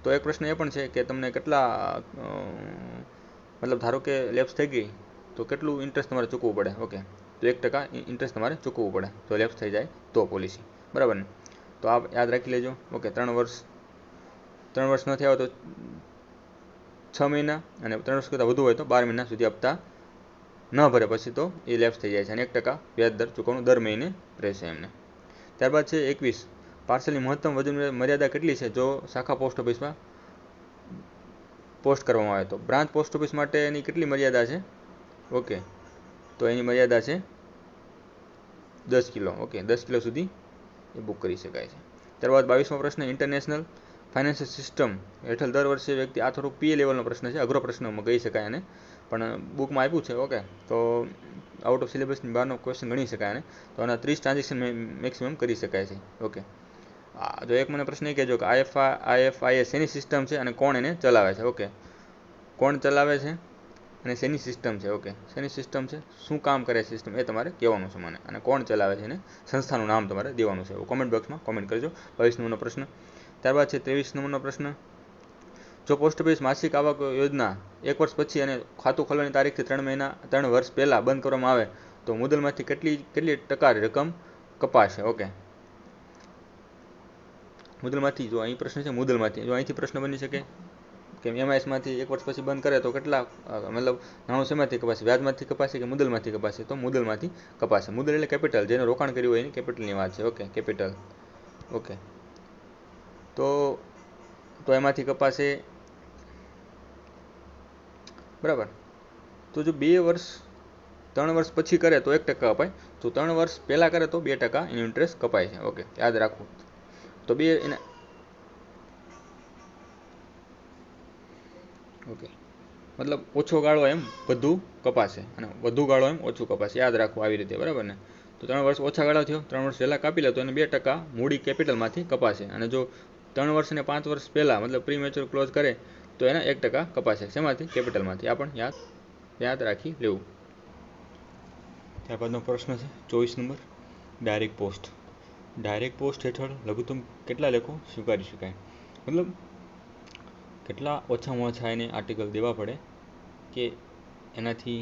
તો એક પ્રશ્ન એ પણ છે કે તમને કેટલા મતલબ ધારો કે લેપ્સ થઈ ગઈ તો કેટલું ઇન્ટરેસ્ટ તમારે ચૂકવવું પડે, ઓકે. તો 1% ઇન્ટરેસ્ટ તમારે ચૂકવવું પડે જો લેપ્સ થઈ જાય તો પોલિસી, બરાબર ને. તો આ યાદ રાખી લેજો, ઓકે. 3 વર્ષ નથી આવે તો 6 મહિના, અને 3 વર્ષ કરતાં વધુ હોય તો 12 મહિના સુધી હપ્તા ન ભરે પછી તો એ લેપ્સ થઈ જાય છે, અને 1% વ્યાજ દર ચૂકવવાનું દર મહિને રહેશે એમને. ત્યારબાદ છે 21, પાર્સલની મહત્તમ વજન મર્યાદા કેટલી છે જો શાખા પોસ્ટ ઓફિસમાં પોસ્ટ કરવામાં આવે તો? બ્રાન્ચ પોસ્ટ ઓફિસ માટે એની કેટલી મર્યાદા છે, ઓકે. તો એની મર્યાદા છે 10 કિલો, ઓકે. 10 કિલો સુધી એ બુક કરી શકાય છે. ત્યારબાદ 22મો પ્રશ્ન, ઇન્ટરનેશનલ ફાઇનાન્શિયલ સિસ્ટમ હેઠળ દર વર્ષે વ્યક્તિ, આ થોડુંક પીએ લેવલનો પ્રશ્ન છે, અઘરો પ્રશ્નમાં કહી શકાય અને, પણ બુકમાં આપ્યું છે, ઓકે. તો આઉટ ઓફ સિલેબસની બહારનો ક્વેશ્ચન ગણી શકાય અને તો આના 30 ટ્રાન્ઝેક્શન મેક્સિમમ કરી શકાય છે, ઓકે. જો એક મને પ્રશ્ન એ કહેજો કે આઈએફઆઈએસ શેની સિસ્ટમ છે અને કોણ એને ચલાવે છે, ઓકે. કોણ ચલાવે છે અને શેની સિસ્ટમ છે, ઓકે. શેની સિસ્ટમ છે, શું કામ કરે છે સિસ્ટમ, એ તમારે કહેવાનું છે મને, અને કોણ ચલાવે છે એને સંસ્થાનું નામ તમારે દેવાનું છે. કોમેન્ટ બોક્સમાં કોમેન્ટ કરજો. 22 નંબરનો પ્રશ્ન. ત્યારબાદ છે 23 નંબરનો પ્રશ્ન, જો પોસ્ટ ઓફિસ માસિક આવક યોજના 1 વર્ષ પછી અને ખાતું ખોલવાની તારીખથી 3 વર્ષ પહેલાં બંધ કરવામાં આવે તો મુદ્દલમાંથી કેટલી ટકા રકમ કપાશે, ઓકે. મુદ્દલમાંથી, જો અહીં પ્રશ્ન છે મુદ્દલમાંથી, જો અહીંથી પ્રશ્ન બની શકે કે એમઆઈએસમાંથી 1 વર્ષ પછી બંધ કરે તો કેટલા મતલબ નાણું શેમાંથી કપાશે, વ્યાજમાંથી કપાશે કે મુદ્દલમાંથી કપાશે? તો મુદ્દલમાંથી કપાશે. મુદ્દલ એટલે કેપિટલ, જેને રોકાણ કર્યું હોય એની કેપિટલની વાત છે, ઓકે. Capital, okay. તો એમાંથી કપાશે, બરાબર. તો જો 2 વર્ષ 3 વર્ષ પછી કરે તો 1% કપાય, જો 3 વર્ષ પહેલાં કરે તો 2% એનું ઇન્ટરેસ્ટ કપાય છે, ઓકે. યાદ રાખવું. તો એને, ઓકે, મતલબ ઓછો ગાળો એમ વધુ કપાશે અને વધુ ગાળો એમ ઓછું કપાશે, યાદ રાખવું આવી રીતે, બરાબર ને. તો 3 વર્ષ ઓછા ગાળા થયો, 3 વર્ષ પહેલાં કાપી લે તો એને 2% મૂડી કેપિટલમાંથી કપાશે, અને જો 3 વર્ષ અને 5 વર્ષ પહેલાં મતલબ પ્રી મેચ્યોર ક્લોઝ કરે તો એને 1% કપાશે. શેમાંથી? કેપિટલમાંથી. આ પણ યાદ રાખી લેવું. ત્યારબાદનો પ્રશ્ન છે 24 number, direct post. Direct post હેઠળ લઘુત્તમ કેટલા લેખો સ્વીકારી શકાય, મતલબ કેટલા ઓછામાં ઓછા એને આર્ટિકલ દેવા પડે કે એનાથી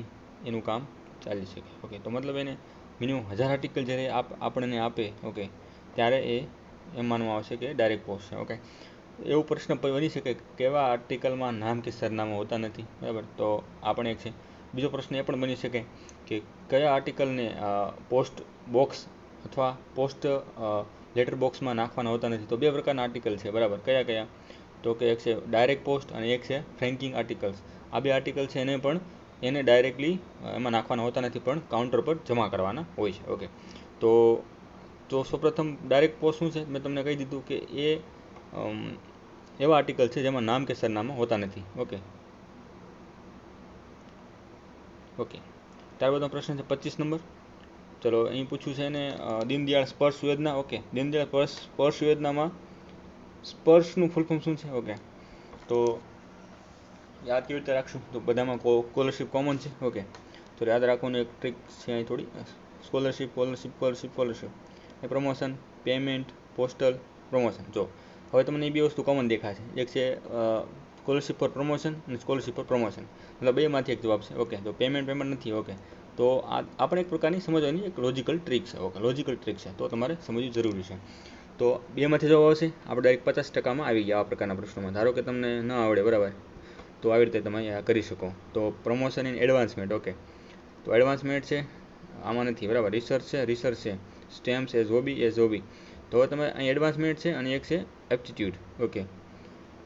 એનું કામ ચાલી શકે, ઓકે. તો મતલબ એને મિનિમમ 1000 આર્ટિકલ જ્યારે આપણને આપે, ઓકે, ત્યારે એમ માનવામાં આવશે કે ડાયરેક્ટ પોસ્ટ છે, ઓકે. એવો પ્રશ્ન બની શકે કેવા આર્ટિકલમાં નામ કે સરનામા હોતા નથી, બરાબર. તો આ પણ એક છે. બીજો પ્રશ્ન એ પણ બની શકે કે કયા આર્ટિકલને પોસ્ટ બોક્સ અથવા પોસ્ટ લેટર બોક્સમાં નાખવાના હોતા નથી. તો 2 પ્રકારના આર્ટિકલ છે, બરાબર. કયા? તો કે એક છે ડાયરેક્ટ પોસ્ટ અને એક છે ફ્રેન્કિંગ આર્ટિકલ્સ. આ 2 આર્ટિકલ છે એને ડાયરેક્ટલી એમાં નાખવાના હોતા નથી, પણ કાઉન્ટર પર જમા કરવાના હોય છે, ઓકે. તો સૌપ્રથમ ડાયરેક્ટ પોસ્ટ શું છે મેં તમને કહી દીધું કે એ એવા આર્ટિકલ છે જેમાં નામ કે સરનામા હોતા નથી, ઓકે. ઓકે. ત્યારબાદનો પ્રશ્ન છે 25 નંબર. ચલો અહીં પૂછ્યું છે ને દીનદયાળ સ્પર્શ યોજના. ઓકે, દીનદયાળ સ્પર્શ યોજનામાં સ્પર્શનું ફૂલ ફોર્મ શું છે? ઓકે, તો યાદ કેવી રીતે રાખશું? તો બધામાં સ્કોલરશિપ કોમન છે. ઓકે, તો યાદ રાખવાનું એક ટ્રીક છે અહીં થોડી. સ્કોલરશિપ, સ્કોલરશિપ, સ્કોલરશિપ, સ્કોલરશિપ, એ પ્રમોશન, પેમેન્ટ, પોસ્ટલ, પ્રમોશન. જો હવે તમને એ બે વસ્તુ કોમન દેખાશે. એક છે સ્કોલરશિપ ફોર પ્રમોશન અને સ્કોલરશિપ ફોર પ્રમોશન, મતલબ બેમાંથી એક જવાબ છે. ઓકે, તો પેમેન્ટ નથી. ઓકે, તો આ પણ એક પ્રકારની સમજવાની એક લોજિકલ ટ્રીક છે. ઓકે, લોજિકલ ટ્રીક છે, તો તમારે સમજવું જરૂરી છે. તો બેમાંથી જવાબ આવશે. આપણે ડાયરેક્ટ 50%માં આવી ગયા આ પ્રકારના પ્રશ્નોમાં. ધારો કે તમને ન આવડે, બરાબર, તો આવી રીતે તમે કરી શકો. તો પ્રમોશન ઇન એડવાન્સમેન્ટ. ઓકે, તો એડવાન્સમેન્ટ છે, આમાં નથી, બરાબર. રિસર્ચ છે, સ્ટેમ્સ એઝ હોબી. તો હવે તમે અહીં એડવાન્સમેન્ટ છે અને એક છે એપ્ટિટ્યૂડ. ઓકે,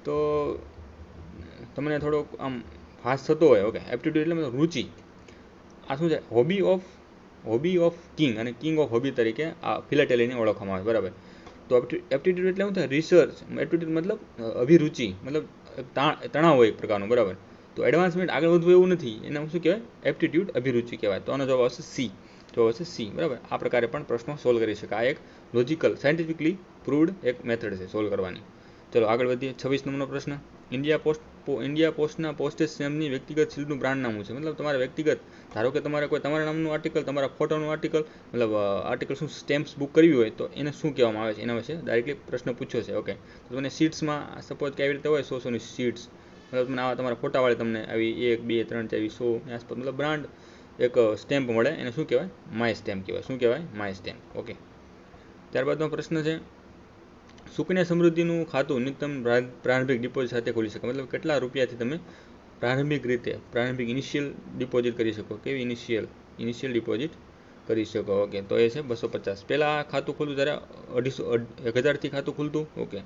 તો તમને થોડોક આમ ફાસ્ટ થતો હોય. ઓકે, એપ્ટિટ્યૂડ એટલે મતલબ રુચિ. આ શું છે? હોબી ઓફ કિંગ અને કિંગ ઓફ હોબી તરીકે આ ફિલાટેલીને ઓળખવામાં આવે, બરાબર. તો એપ્ટિટ્યૂડ એટલે શું થાય? રિસર્ચ. એપ્ટિટ્યૂડ મતલબ અભિરુચિ, મતલબ તણાવ હોય એક પ્રકારનો, બરાબર. તો એડવાન્સમેન્ટ આગળ વધવું એવું નથી, એને શું કહેવાય? એપ્ટિટ્યૂડ, અભિરુચિ કહેવાય. તો આનો જવાબ આવશે સી. જવાબ આવશે સી, બરાબર. આ પ્રકારે પણ પ્રશ્નો સોલ્વ કરી શકાય. આ એક લોજિકલ, સાયન્ટિફિકલી પ્રૂવડ એક મેથડ છે સોલ્વ કરવાની. ચલો આગળ વધીએ. 26 નંબરનો પ્રશ્ન. ઇન્ડિયા પોસ્ટના પોસ્ટેજ સ્ટેમ્પની વ્યક્તિગત શિલ્ડનું બ્રાન્ડ નામ છે. મતલબ તમારે વ્યક્તિગત, ધારો કે તમારે કોઈ તમારા નામનું આર્ટિકલ, તમારા ફોટોનું આર્ટિકલ, મતલબ આર્ટિકલ શું સ્ટેમ્પ્સ બુક કરવી હોય તો એને શું કહેવામાં આવે છે, એના વિશે ડાયરેક્ટલી પ્રશ્ન પૂછ્યો છે. ઓકે, તો તમને સીટ્સમાં સપોઝ કે આવી રીતે હોય 100-100ની સીટ્સ, મતલબ તમને આવા તમારા ફોટાવાળી તમને આવી 1, 2, 3, 4, 100 આસપાસ મતલબ બ્રાન્ડ એક સ્ટેમ્પ મળે, એને શું કહેવાય? માય સ્ટેમ્પ કહેવાય. શું કહેવાય? My stamp. ઓકે, ત્યારબાદનો પ્રશ્ન છે સુકન્યા સમૃદ્ધિનું ખાતું ન્યૂનતમ પ્રારંભિક ડિપોઝિટ સાથે ખોલી શકો. મતલબ કેટલા રૂપિયાથી તમે પ્રારંભિક ઇનિશિયલ ડિપોઝિટ કરી શકો? કેવી ઇનિશિયલ ડિપોઝિટ કરી શકો? ઓકે, તો એ છે 250. પહેલાં ખાતું ખોલતું ત્યારે 1000થી ખાતું ખુલતું. ઓકે,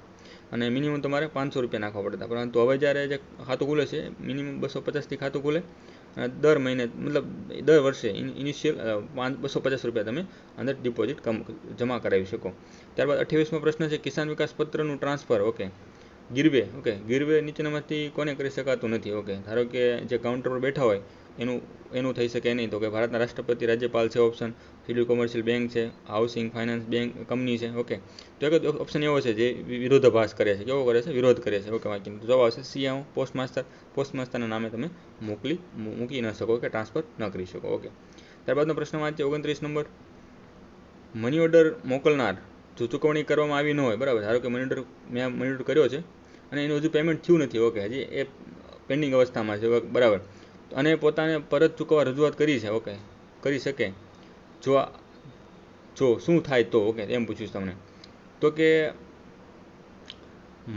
અને મિનિમમ તમારે 500 રૂપિયા નાખવા પડતા. પરંતુ હવે જ્યારે જે ખાતું ખુલે છે મિનિમમ 250થી ખાતું ખુલે અને દર મહિને મતલબ દર વર્ષે ઇનિશિયલ 250 રૂપિયા તમે અંદર ડિપોઝિટ જમા કરાવી શકો. ત્યારબાદ 28મો પ્રશ્ન છે કિસાન વિકાસ પત્રનું ટ્રાન્સફર. ઓકે, ગીરવે નીચેનામાંથી કોને કરી શકાતું નથી? ઓકે, ધારો કે જે કાઉન્ટર પર બેઠા હોય એનું થઈ શકે નહીં. તો કે ભારતના રાષ્ટ્રપતિ, રાજ્યપાલ છે ઓપ્શન, શેડ્યુલ કોમર્શિયલ બેંક છે, હાઉસિંગ ફાઇનાન્સ બેંક કંપની છે. ઓકે, તો એક ઓપ્શન એવો છે જે વિરોધાભાસ કરે છે. કેવો કરે છે? વિરોધ કરે છે. ઓકે, વાંચી જવાબ આવશે સી. પોસ્ટમાસ્ટરના નામે તમે મૂકી ન શકો, કે ટ્રાન્સફર ન કરી શકો. ઓકે, ત્યારબાદનો પ્રશ્ન વાંચીએ 29 નંબર. મની ઓર્ડર મોકલનાર જો ચૂકવણી કરવામાં આવી ન હોય, બરાબર, ધારો કે મેં મની ઓર્ડર કર્યો છે અને એનું હજુ પેમેન્ટ થયું નથી. ઓકે, હજી એ પેન્ડિંગ અવસ્થામાં છે, બરાબર, અને પોતાને પરત ચૂકવવા રજૂઆત કરી છે. ઓકે, કરી શકે જો શું થાય તો? ઓકે, એમ પૂછ્યું તમને. તો કે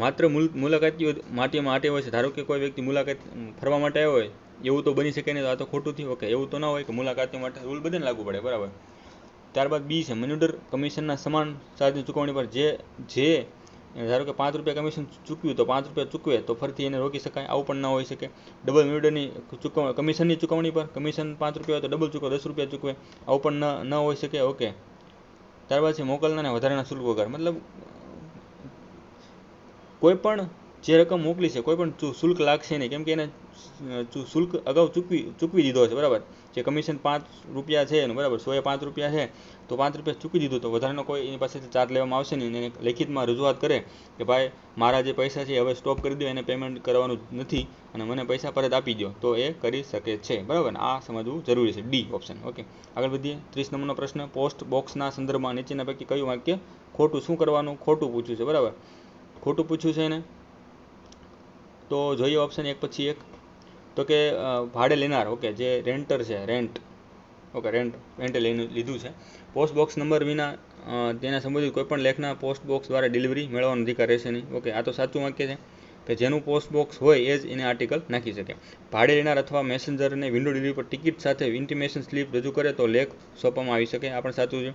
માત્ર મુલાકાતીઓ માટે હોય છે. ધારો કે કોઈ વ્યક્તિ મુલાકાત ફરવા માટે આવ્યો હોય, એવું તો બની શકે નહીં, તો આ તો ખોટું થયું. ઓકે, એવું તો ના હોય કે મુલાકાતીઓ માટે રૂલ બધાને લાગુ પડે, બરાબર. ત્યારબાદ બી છે મની ઓર્ડર કમિશનના સમાન ચાર્જની ચૂકવણી પર જે ધારો કે 5 રૂપિયા કમિશન ચૂકવ્યું તો 5 રૂપિયા ચૂકવે તો ફરીથી એને રોકી શકાય. આવું પણ ના હોઈ શકે. ડબલ મની ઓર્ડરની કમિશનની ચૂકવણી પર કમિશન 5 રૂપિયા હોય તો ડબલ ચૂકવે 10 રૂપિયા ચૂકવે, આવું પણ ન હોઈ શકે. ઓકે, ત્યારબાદ છે મોકલનારને વધારાના શુલ્ક વગર. મતલબ કોઈ પણ જે રકમ મોકલી છે કોઈ પણ શુલ્ક લાગશે નહીં, કેમ કે એને શુલ્ક અગાઉ ચૂકવી દીધો છે, બરાબર. જે કમિશન 5 રૂપિયા છે એનું, બરાબર, 100 એ 5 રૂપિયા છે તો 5 રૂપિયા ચૂકવી દીધું, તો વધારાનો કોઈ એની પાસેથી ચાર્જ લેવામાં આવશે નહીં. એને લેખિતમાં રજૂઆત કરે કે ભાઈ મારા જે પૈસા છે હવે સ્ટોપ કરી દો, એને પેમેન્ટ કરવાનું નથી અને મને પૈસા પરત આપી દો, તો એ કરી શકે છે, બરાબર. આ સમજવું જરૂરી છે. D option. ઓકે, આગળ વધીએ. 30 નંબરનો પ્રશ્ન. પોસ્ટ બોક્સના સંદર્ભમાં નીચેના પૈકી કયું વાક્ય ખોટું? શું કરવાનું? ખોટું પૂછ્યું છે, બરાબર, ખોટું પૂછ્યું છે એને. તો જોઈએ ઓપ્શન એક પછી એક. તો કે ભાડે લેનાર, ઓકે, જે રેન્ટર છે, રેન્ટે લીધું છે. પોસ્ટ બોક્સ નંબર વિના તેના સંબંધિત કોઈપણ લેખના પોસ્ટ બોક્સ દ્વારા ડિલિવરી મેળવવાનો અધિકાર રહેશે નહીં. ઓકે, આ તો સાચું વાક્ય છે કે જેનું પોસ્ટ બોક્સ હોય એ જ એને આર્ટિકલ નાખી શકે. ભાડે લેનાર અથવા મેસેન્જરને વિન્ડો ડિલિવરી પર ટિકિટ સાથે ઇન્ટિમેશન સ્લિપ રજૂ કરે તો લેખ સોંપવામાં આવી શકે. આ પણ સાચું છે.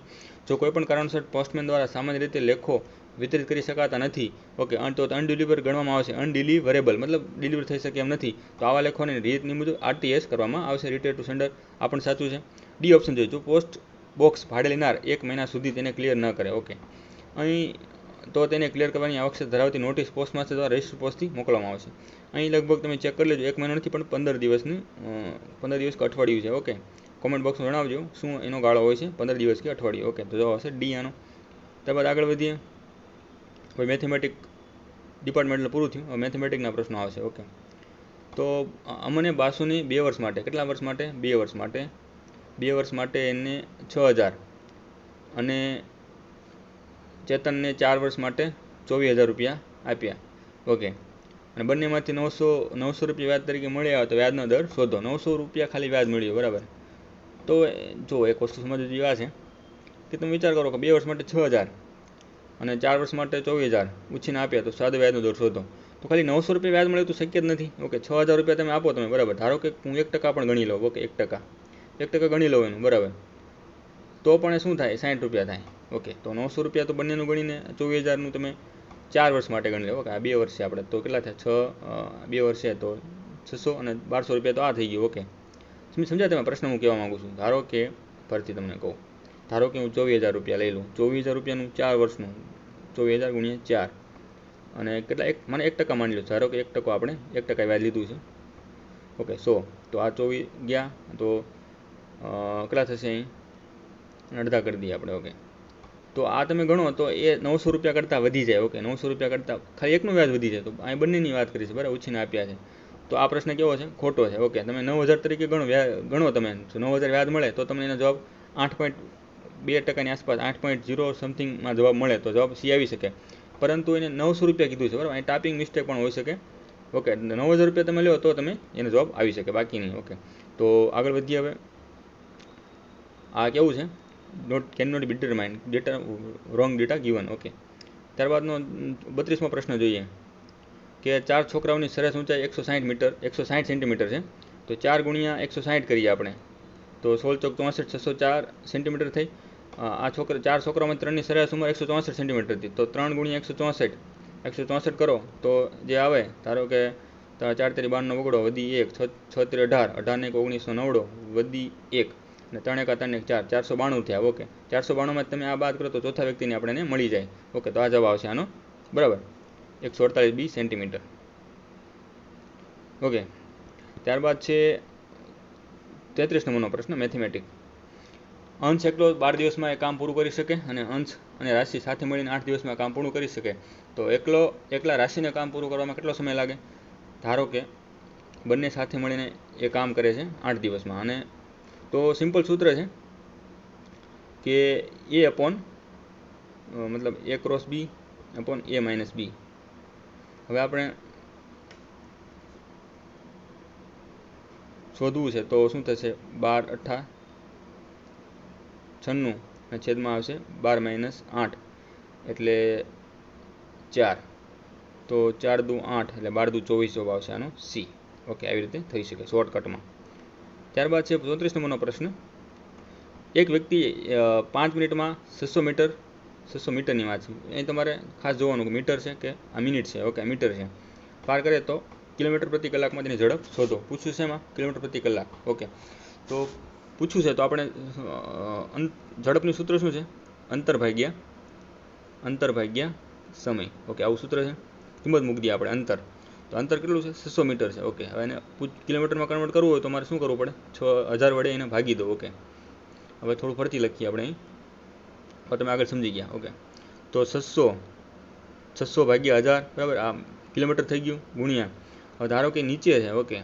જો કોઈપણ કારણસર પોસ્ટમેન દ્વારા સામાન્ય રીતે લેખો વિતરિત કરી શકાતા નથી, ઓકે, તો અનડિલિવર ગણવામાં આવશે. અનડિલિવરેબલ મતલબ ડિલિવર થઈ શકે એમ નથી, તો આવા લેખોને રીતની મુજબ RTS કરવામાં આવશે, રિટર્ન ટુ સેન્ડર. આ પણ સાચું છે. ડી ઓપ્શન જોઈએ. જો પોસ્ટ બોક્સ ભાડે લેનાર 1 મહિના સુધી તેને ક્લિયર ન કરે. ઓકે, અહીં તો તેને ક્લિયર કરવાની આવશ્યકતા ધરાવતી નોટિસ પોસ્ટમાસ્ટર દ્વારા રજિસ્ટર પોસ્ટથી મોકલવામાં આવશે. અહીં લગભગ તમે ચેક કરી લેજો, 1 મહિનો નથી પણ 15 દિવસની 15 દિવસ કે અઠવાડિયું છે. ઓકે, કોમેન્ટ બોક્સમાં જણાવજો શું એનો ગાળો હોય છે, 15 દિવસ કે અઠવાડિયું. ઓકે, તો જવાબ આવશે ડી આનો. ત્યારબાદ આગળ વધીએ. હવે મેથેમેટિક ડિપાર્ટમેન્ટનું પૂરું થયું. હવે મેથેમેટિકના પ્રશ્નો આવશે. ઓકે, તો અમને બાસુની 2 વર્ષ માટે, કેટલા વર્ષ માટે? 2 વર્ષ માટે. 2 વર્ષ માટે એને 6000 અને ચેતનને 4 વર્ષ માટે 24,000 રૂપિયા આપ્યા. ઓકે, અને બંનેમાંથી 900 રૂપિયા વ્યાજ તરીકે મળી આવે તો વ્યાજનો દર શોધો. 900 રૂપિયા ખાલી વ્યાજ મળ્યું, બરાબર. તો જો એક વસ્તુ સમજવી જેવી આ છે કે તમે વિચાર કરો કે 2 વર્ષ માટે 6000 અને 4 વર્ષ માટે 24,000 ઉછીને આપ્યા તો સાદો વ્યાજનો દર શોધો. તો ખાલી 900 રૂપિયા વ્યાજ મળે તો શક્ય જ નથી. ઓકે, 6000 રૂપિયા તમે આપો તમે, બરાબર. ધારો કે હું 1% પણ ગણી લઉં. ઓકે, 1% ગણી લઉં એનું, બરાબર. તો પણ એ શું થાય? 60 રૂપિયા થાય. ઓકે, તો 900 રૂપિયા તો બંનેનું ગણીને 24,000નું તમે 4 વર્ષ માટે ગણી લો. ઓકે, આ 2 વર્ષ છે આપણે, તો કેટલા થાય? 2 વર્ષ છે તો 600 અને 1200 રૂપિયા તો આ થઈ ગયું. ઓકે, સમજ્યા તમે પ્રશ્ન હું કહેવા માગું છું? ધારો કે ફરીથી તમને કહું, ધારો કે હું 24,000 રૂપિયા લઈ લઉં. 24,000 રૂપિયાનું 4 વર્ષનું 24,000 ગુણ્યા 4 અને કેટલા? મને 1% માની લો. ધારો કે 1% આપણે 1% વ્યાજ લીધું છે. ઓકે, 100. તો આ 24 ગયા તો કેટલા થશે? અહીં અડધા કરી દઈએ આપણે. ઓકે, તો આ તમે ગણો તો એ 900 રૂપિયા કરતાં વધી જાય. ઓકે, 900 રૂપિયા કરતાં ખાલી એકનું વ્યાજ વધી જાય. તો અહીં બંનેની વાત કરી છે, બરાબર, ઉછીને આપ્યા છે. તો આ પ્રશ્ન કેવો છે? ખોટો છે. ઓકે, તમે 9,000 તરીકે ગણો તમે 9,000 વ્યાજ મળે તો તમને એનો જવાબ 8.2%ની આસપાસ 8.0 સમથિંગમાં જવાબ મળે તો જવાબ સી આવી શકે. પરંતુ એને 900 રૂપિયા કીધું છે, બરાબર. અહીં ટાઈપિંગ મિસ્ટેક પણ હોઈ શકે. ઓકે, 9,000 રૂપિયા તમે લો તો તમે એનો જવાબ આવી શકે, બાકી નહીં. ઓકે, તો આગળ વધીએ. હવે આ કેવું છે? Can not be determine data wrong data given. Okay, ત્યારબાદનો 32મો પ્રશ્ન જોઈએ કે 4 છોકરાઓની સરેરાશ ઊંચાઈ 160 સેન્ટીમીટર છે. તો 4 ગુણ્યા 160 કરીએ આપણે તો 16 × 64 604 સેન્ટીમીટર થઈ. આ 4 છોકરાઓમાં 3ની સરેરાશ ઉંમર 164 સેન્ટીમીટર હતી. તો 3 ગુણ્યા 164 કરો તો જે આવે, ધારો કે 4 × 12 બગડો, વધી 1, 6 × 18, 18 ને 1990 વધી 1 અને 3 × 3 4, 492 થયા. ઓકે, 492માં તમે આ બાદ કરો તો ચોથા વ્યક્તિને આપણે મળી જાય. ઓકે, તો આ જવાબ આવશે આનો, બરાબર, 148 સેન્ટીમીટર. ઓકે, ત્યારબાદ છે 33 નંબરનો પ્રશ્ન, મેથેમેટિક. અંશ એકલો 12 દિવસમાં એ કામ પૂરું કરી શકે અને અંશ અને રાશિ સાથે મળીને 8 દિવસમાં કામ પૂરું કરી શકે. તો એકલા રાશિને કામ પૂરું કરવામાં કેટલો સમય લાગે? ધારો કે બંને સાથે મળીને એ કામ કરે છે 8 દિવસમાં. અને તો સિમ્પલ સૂત્ર છે કે A અપોન મતલબ A cross B upon A minus B. હવે આપણે શોધવું છે તો શું થશે? 12 × 8 = 96 અને છેદમાં આવશે 12 - 8 એટલે 4. તો 4 × 2 = 8 એટલે 12 × 2 = 24 જવાબ આવશે આનો સી. ઓકે, આવી રીતે થઈ શકે શોર્ટકટમાં. ત્યારબાદ છે 34 નંબરનો પ્રશ્ન. એક વ્યક્તિ 5 મિનિટમાં 600 મીટરની વાત છે. અહીં તમારે ખાસ જોવાનું કે મીટર છે કે આ મિનિટ છે. ઓકે, મીટર છે. પાર કરે તો કિલોમીટર પ્રતિ કલાકમાં તેની ઝડપ શોધો. પૂછ્યું છે એમાં કિલોમીટર પ્રતિ કલાક. ઓકે, તો પૂછ્યું છે તો આપણે ઝડપનું સૂત્ર શું છે? અંતર ભાગ્યા સમય. ઓકે, આવું સૂત્ર છે. કિંમત મૂકી દઈએ આપણે અંતર. તો અંતર કેટલું છે? 600 મીટર છે. ઓકે, હવે એને કિલોમીટરમાં કન્વર્ટ કરવું હોય તો મારે શું કરવું પડે? 6000 વડે એને ભાગી દો. ઓકે, હવે થોડું ફરતી લખીએ આપણે અહીં, હવે તમે આગળ સમજી ગયા. ઓકે, તો 600 ભાગ્યા 1000, બરાબર, આ કિલોમીટર થઈ ગયું, ગુણ્યા હવે ધારો કે નીચે છે. Okay,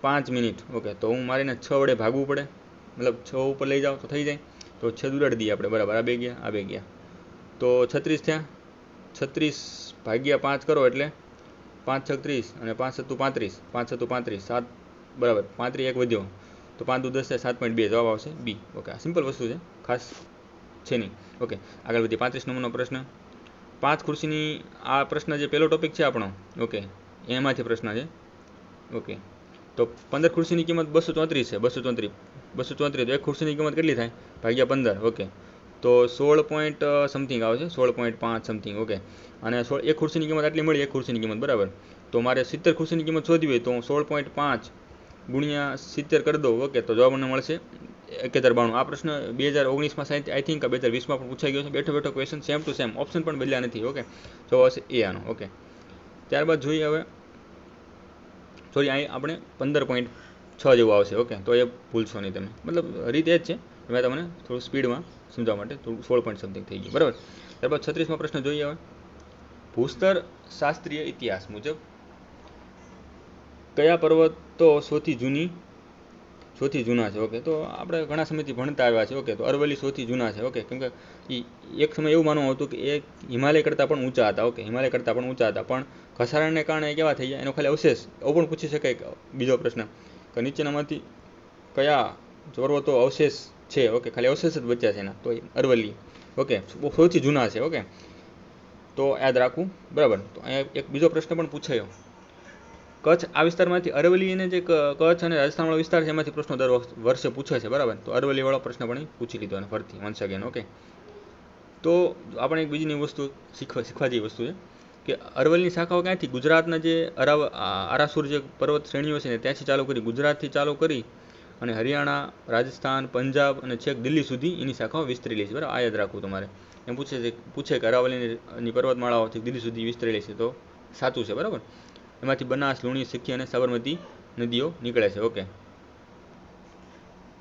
5 minute. ઓકે, તો હું મારીને 6 વડે ભાગવું પડે, મતલબ 6 ઉપર લઈ જાઓ તો થઈ જાય. તો 6 ઉડાડી દઈએ આપણે, બરાબર, આ બે ગયા તો 36 થયા. 36 ભાગ્યા 5 કરો એટલે 5 × 6 = 30 અને 5 × 7 = 35, 5 × 7 = 35, 7, બરાબર, 35 એક વધ્યો તો 5 × 2 = 10, 7.2 જવાબ આવશે બી. ઓકે, આ સિમ્પલ વસ્તુ છે, ખાસ છે નહીં. ઓકે, આગળ વધીએ. 35 નંબરનો પ્રશ્ન. 5 ખુરશીની, આ પ્રશ્ન જે પહેલો ટોપિક છે આપણો, ઓકે, એમાંથી પ્રશ્ન છે. ઓકે, તો 15 ખુરશીની કિંમત 234 છે. 234 તો એક ખુરશીની કિંમત કેટલી થાય? ભાગ્યા 15. ઓકે, તો 16 સમથિંગ આવે છે, 16.5 સમથિંગ. ઓકે, અને એક ખુરશીની કિંમત આટલી મળી, એક ખુરશીની કિંમત, બરાબર. તો મારે 70 ખુરશીની કિંમત શોધવી હોય તો 16.5 ગુણ્યા 70 કરી દો. ઓકે, તો જવાબ મને મળશે 7192 આ પ્રશ્ન 2019માં આઈ થિંક 2020માં પણ પૂછાઈ ગયો છે. બેઠો બેઠો question same to same, option પણ બદલ્યા નથી. ઓકે, જો હશે એ આનો. ઓકે, ત્યારબાદ જોઈએ હવે, સોરી અહીં આપણે 15.6 જેવું આવશે. ઓકે, તો એ ભૂલશો નહીં તમે, મતલબ રીત એ જ છે, મેં તમને થોડું સ્પીડમાં સમજાવવા માટે થોડું 16 પોઈન્ટ સમથિંગ થઈ ગયું, બરાબર. ત્યારબાદ 36મો પ્રશ્ન જોઈએ હવે, ભૂસ્તર શાસ્ત્રીય ઇતિહાસ મુજબ કયા પર્વતો સૌથી જૂના છે? ઓકે, તો આપણે ઘણા સમયથી ભણતા આવ્યા છે. ઓકે, તો અરવલ્લી સૌથી જૂના છે. ઓકે, કેમ કે એક સમય એવું માનવામાં આવતું કે એ હિમાલય કરતાં પણ ઊંચા હતા. ઓકે, હિમાલય કરતાં પણ ઊંચા હતા, પણ ઘસારણને કારણે કેવા થઈ ગયા, એનો ખાલી અવશેષ. એવું પણ પૂછી શકાય બીજો પ્રશ્ન કે નીચેનામાંથી કયા પર્વતો અવશેષ છે? ઓકે, ખાલી અવશેષ જ બચ્યા છે એના, તો અરવલ્લી. ઓકે, સૌથી જૂના છે. ઓકે, તો યાદ રાખવું, બરાબર. તો અહીંયા એક બીજો પ્રશ્ન પણ પૂછાયો, કચ્છ આ વિસ્તારમાંથી અરવલ્લી અને જે કચ્છ અને રાજસ્થાનવાળો વિસ્તાર છે એમાંથી પ્રશ્નો દર વર્ષે પૂછે છે, બરાબર. તો અરવલ્લીવાળો પ્રશ્ન પણ પૂછી લીધો અને ફરતી વન્સ અગેન. ઓકે, તો આપણે એક બીજી વસ્તુ શીખવા જેવી વસ્તુ છે કે અરવલ્લીની શાખાઓ ક્યાંથી, ગુજરાતના જે આરાસુર જે પર્વત શ્રેણીઓ છે ને ત્યાંથી ચાલુ કરી, ગુજરાતથી ચાલુ કરી અને હરિયાણા, રાજસ્થાન, પંજાબ અને છેક દિલ્હી સુધી એની શાખાઓ વિસ્તરેલી છે, બરાબર. આ યાદ રાખવું તમારે. એમ પૂછે કે અરાવલીની પર્વતમાળાઓથી દિલ્હી સુધી વિસ્તરેલી છે, તો સાચું છે, બરાબર. એમાંથી બનાસ, લુણી, સિક્કી અને સાબરમતી નદીઓ નીકળે છે. ઓકે,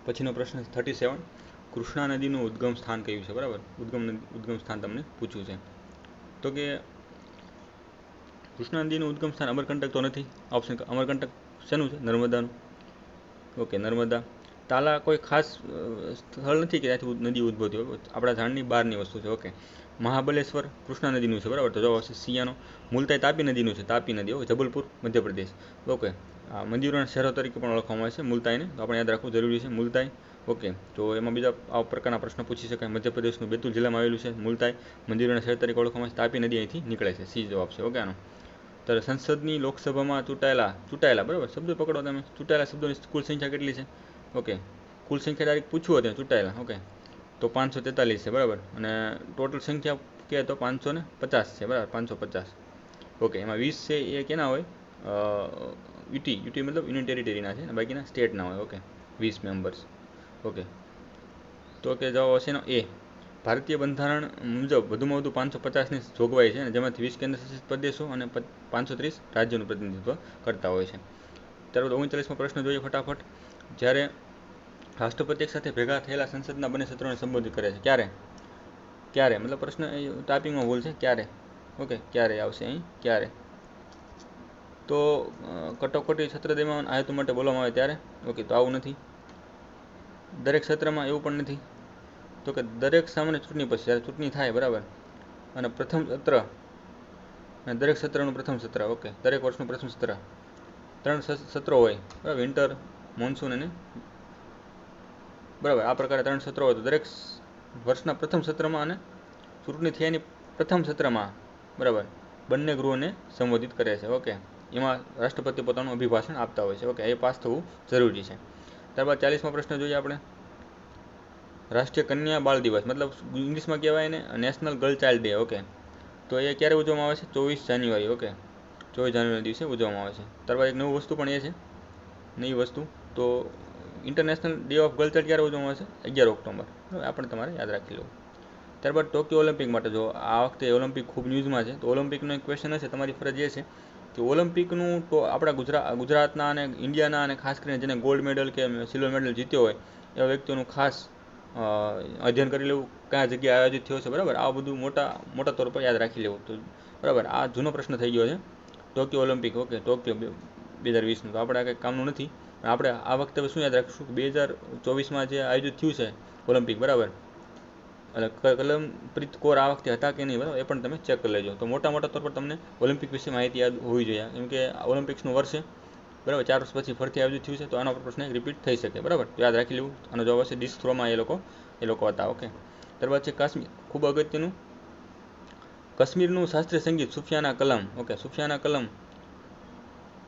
પછીનો પ્રશ્ન 37, કૃષ્ણા નદીનું ઉદ્ગમ સ્થાન કયું છે? બરાબર, ઉદ્ગમ સ્થાન તમને પૂછ્યું છે. તો કે કૃષ્ણા નદીનું ઉદ્ગમ સ્થાન અમરકંટક તો નથી. ઓપ્શન અમરકંટક શેનું છે? નર્મદાનું. ઓકે, નર્મદા. તાલા કોઈ ખાસ સ્થળ નથી કે ત્યાંથી નદી ઉદ્ભવતી હોય, આપણા જાણની બહારની વસ્તુ છે. ઓકે, મહાબલેશ્વર કૃષ્ણા નદીનું છે, બરાબર. તો જવાબ આવશે સિયાનો. મુલતાઈ તાપી નદીનું છે, તાપી નદી. ઓકે, જબલપુર મધ્યપ્રદેશ. ઓકે, મંદિરોના શહેરો તરીકે પણ ઓળખવામાં આવે છે મુલતાઈને, તો આપણે યાદ રાખવું જરૂરી છે મુલતાઈ. ઓકે, તો એમાં બીજા આ પ્રકારના પ્રશ્ન પૂછી શકાય. મધ્યપ્રદેશનું બેતુલ જિલ્લામાં આવેલું છે મુલતાઈ, મંદિરોના શહેર તરીકે ઓળખવામાં આવે છે. તાપી નદી અહીંથી નીકળે છે, સી જવાબ છે. ઓકે, આનો ત્યારે સંસદની લોકસભામાં ચૂંટાયેલા, બરાબર, શબ્દ પકડો તમે. ચૂંટાયેલા શબ્દોની કુલ સંખ્યા કેટલી છે? ઓકે, કુલ સંખ્યા તારીખ પૂછવું હતું ચૂંટાયેલા. ઓકે, તો 543 છે, બરાબર. અને ટોટલ સંખ્યા કહે તો 550 છે, બરાબર, 550. ઓકે, એમાં 20 છે એ કેના હોય? યુટી મતલબ યુનિયન ટેરિટરીના છે અને બાકીના સ્ટેટના હોય. Okay, 20 members. ઓકે, તો કે જવાબ હશે એનો એ. ભારતીય બંધારણ મુજબ વધુમાં વધુ 550ની જોગવાઈ છે, અને જેમાંથી 20 કેન્દ્રશાસિત પ્રદેશો અને 530 રાજ્યોનું પ્રતિનિધિત્વ કરતા હોય છે. ત્યારબાદ 39મો પ્રશ્ન જોઈએ ફટાફટ. જ્યારે રાષ્ટ્રપતિ સાથે ભેગા થયેલા સંસદના બંને સત્રોને સંબોધિત કરે છે, ક્યારે મતલબ પ્રશ્ન ટાઈપિંગમાં ભૂલ છે, ક્યારે. ઓકે, ક્યારે આવશે અહીં, ક્યારે. તો કટોકટી સત્ર દરમિયાન આ હેતુ માટે બોલવામાં આવે ત્યારે. ઓકે, તો આવું નથી. દરેક સત્રમાં એવું પણ નથી. તો કે દરેક સામાન્ય ચૂંટણી પછી જ્યારે ચૂંટણી થાય, બરાબર, અને પ્રથમ સત્ર અને દરેક સત્રનું પ્રથમ સત્ર. ઓકે, દરેક વર્ષનું પ્રથમ સત્ર, 3 સત્રો હોય, બરાબર, વિન્ટર, મોન્સૂન અને, બરાબર, આ પ્રકારે 3 સત્રો હોય. તો દરેક વર્ષના પ્રથમ સત્રમાં અને ચૂંટણી થયાની પ્રથમ સત્રમાં, બરાબર, બંને ગૃહોને સંબોધિત કરે છે. ઓકે, એમાં રાષ્ટ્રપતિ પોતાનું અભિભાષણ આપતા હોય છે. ઓકે, એ પાસ થવું જરૂરી છે. ત્યારબાદ 40મો પ્રશ્ન જોઈએ આપણે. રાષ્ટ્રીય કન્યા બાળ દિવસ, મતલબ ઇંગ્લિશમાં કહેવાય એને national girl child day. Okay, તો એ ક્યારે ઉજવવામાં આવે છે? 24 જાન્યુઆરી. ઓકે, 24 જાન્યુઆરી દિવસે ઉજવવામાં આવે છે. ત્યારબાદ એક નવું વસ્તુ પણ એ છે, નવી વસ્તુ, તો international day of girl child ક્યારે ઉજવવામાં આવે છે? 11 ઓક્ટોબર. આપણે તમારે યાદ રાખી લેવું. ત્યારબાદ ટોક્યો ઓલિમ્પિક માટે, જો આ વખતે ઓલિમ્પિક ખૂબ ન્યૂઝમાં છે, તો ઓલિમ્પિકનો એક ક્વેશ્ચન હશે, તમારી ફરજ એ છે કે ઓલિમ્પિકનું તો આપણા ગુજરાતના અને ઇન્ડિયાના અને ખાસ કરીને જેને ગોલ્ડ મેડલ કે સિલ્વર મેડલ જીત્યો હોય એવા વ્યક્તિઓનું ખાસ અધ્યયન કરી લેવું, કયા જગ્યાએ આયોજિત થયો છે, બરાબર. આ બધું મોટા તौर પર યાદ રાખી લેવું. તો બરાબર, આ જૂનો પ્રશ્ન થઈ ગયો છે, ટોક્યો ઓલિમ્પિક. ઓકે, ટોક્યો 2020નું, તો આપણે કંઈ કામનું નથી. આપણે આ વખતે શું યાદ રાખીશું કે 2024માં જે આયોજિત થયું છે ઓલિમ્પિક, બરાબર, એટલે કલમપ્રીત કૌર આ વખતે હતા કે નહીં, બરાબર, એ પણ તમે ચેક કરી લેજો. તો મોટા તौर પર તમને ઓલિમ્પિક વિશે માહિતી યાદ હોવી જોઈએ, કેમ કે ઓલિમ્પિક્સનું વર્ષ છે, બરાબર, 4 વર્ષ પછી ફરીથી આયોજિત થયું છે, તો આના પર પ્રશ્ન રિપીટ થઈ શકે, બરાબર. તો યાદ રાખી લેવું. આનો જવાબ હશે ડિસ્ક થ્રોમાં એ લોકો હતા. ઓકે, ત્યારબાદ છે કાશ્મીર, ખૂબ અગત્યનું. કાશ્મીરનું શાસ્ત્રીય સંગીત સુફિયાના કલામ. ઓકે, સુફિયાના કલામ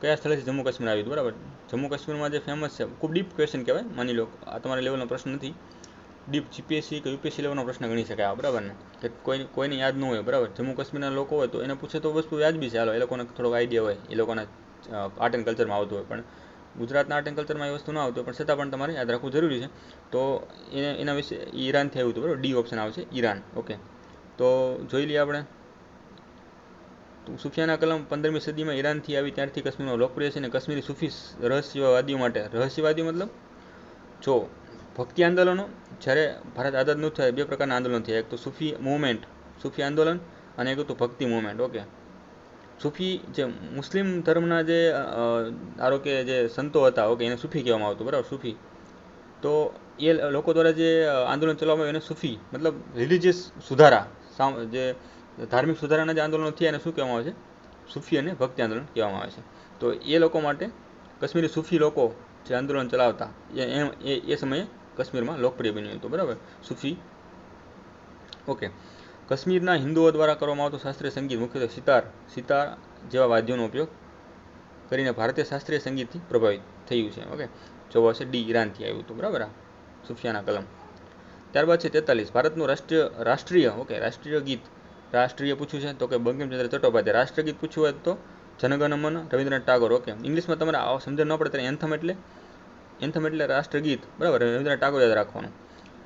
કયા સ્થળેથી જમ્મુ કાશ્મીર આવ્યું હતું? બરાબર, જમ્મુ કાશ્મીરમાં જે ફેમસ છે, ખૂબ ડીપ ક્વેશ્ચન કહેવાય, માની લો આ તમારા લેવલનો પ્રશ્ન નથી, ડીપ જીપીએસસી કે યુપીએસસી લેવલનો પ્રશ્ન ગણી શકાય, બરાબર ને, કે કોઈને યાદ ન હોય, બરાબર. જમ્મુ કાશ્મીરના લોકો હોય તો એને પૂછે તો વસ્તુ વ્યાજબી છે, હાલો, એ લોકોને થોડોક આઈડિયા હોય, એ લોકોના આર્ટ એન્ડ કલ્ચરમાં આવતું હોય, પણ ગુજરાતના આર્ટ એન્ડ કલ્ચરમાં એ વસ્તુ ન આવતું પણ છતાં પણ તમારે યાદ રાખવું જરૂરી છે. તો એના વિશે ઈરાનથી આવ્યું હતું, બરાબર, ડી ઓપ્શન આવશે ઈરાન. ઓકે, તો જોઈ લઈએ આપણે. સુફિયાના કલમ 15મી સદીમાં ઈરાનથી આવી ત્યારથી કાશ્મીરમાં લોકપ્રિય છે અને કાશ્મીરી સૂફી રહસ્યવાદીઓ માટે, રહસ્યવાદીઓ મતલબ જો ભક્તિ આંદોલનો, જ્યારે ભારત આઝાદ ન થાય બે પ્રકારના આંદોલન થયા, એક તો સૂફી મૂવમેન્ટ, સૂફી આંદોલન, અને એક હતું ભક્તિ મૂવમેન્ટ. ઓકે, સૂફી જે મુસ્લિમ ધર્મના જે ધારો કે જે સંતો હતા, ઓકે, એને સૂફી કહેવામાં આવતું, બરાબર, સૂફી. તો એ લોકો દ્વારા જે આંદોલન ચલાવવામાં આવ્યું એને સૂફી મતલબ રિલિજિયસ સુધારા, જે ધાર્મિક સુધારાના જે આંદોલનો થયા એને શું કહેવામાં આવે છે? સૂફી અને ભક્તિ આંદોલન કહેવામાં આવે છે. તો એ લોકો માટે કાશ્મીરી સૂફી લોકો જે આંદોલન ચલાવતા એ સમયે કાશ્મીરમાં લોકપ્રિય બન્યું હતું, બરાબર, સૂફી. ઓકે, કાશ્મીરના હિન્દુઓ દ્વારા કરવામાં આવતું શાસ્ત્રીય સંગીત મુખ્યત્વે સિતાર જેવા વાદ્યોનો ઉપયોગ કરીને ભારતીય શાસ્ત્રીય સંગીતથી પ્રભાવિત થયું છે. ઓકે, જવાબ આવશે ડી, ઈરાનથી આવ્યું હતું, બરાબર, સુફિયાના કલમ. ત્યારબાદ છે 43, ભારતનું રાષ્ટ્રીય ગીત. રાષ્ટ્રીય પૂછ્યું છે તો કે બંકિમચંદ્ર ચટ્ટોપાધ્યાય. રાષ્ટ્રગીત પૂછ્યું હોય તો જનગણ મન, રવિન્દ્રનાથ ટાગોર. ઓકે, ઇંગ્લિશમાં તમારે સમજણ ન પડે ત્યારે એન્થમ એટલે રાષ્ટ્રગીત, બરાબર, રવિન્દ્રનાથ ટાગોર યાદ રાખવાનું.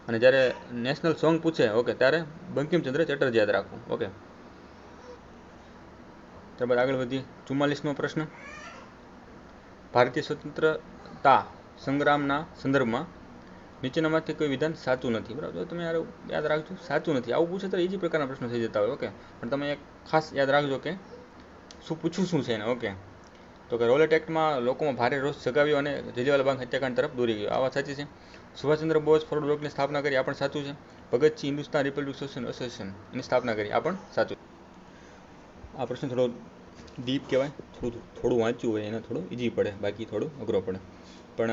અને જ્યારે નેશનલ સોંગ પૂછે, ઓકે, ત્યારે બંકિમચંદ્ર ચટર્જી યાદ રાખવું. ઓકે, ત્યારબાદ આગળ વધીએ. 44મો પ્રશ્ન, ભારતીય સ્વતંત્રતા સંગ્રામના સંદર્ભમાં નીચેનામાંથી કોઈ વિધાન સાચું નથી, બરાબર. તો તમે યાદ રાખજો, સાચું નથી. આવું પૂછે તો ઇઝી પ્રકારના પ્રશ્નો થઈ જતા હોય. ઓકે, પણ તમે એક ખાસ યાદ રાખજો કે શું પૂછવું શું છે એને. ઓકે, તો કે રોલેટ એક્ટમાં લોકોમાં ભારે રોષ જગાવ્યો અને જલિયાવાલા બાગ હત્યાકાંડ તરફ દોરી ગયો. આ વાત સાચી છે. સુભાષચંદ્ર બોઝ ફોરવર્ડ બ્લોકની સ્થાપના કરી, આ પણ સાચું છે. ભગતસિંહ હિન્દુસ્તાન રિપબ્લિક એસોસિએશન એની સ્થાપના કરી, આ પણ સાચું. આ પ્રશ્ન થોડો ડીપ કહેવાય, થોડું વાંચ્યું હોય એને થોડું ઇઝી પડે, બાકી થોડું અઘરો પડે. પણ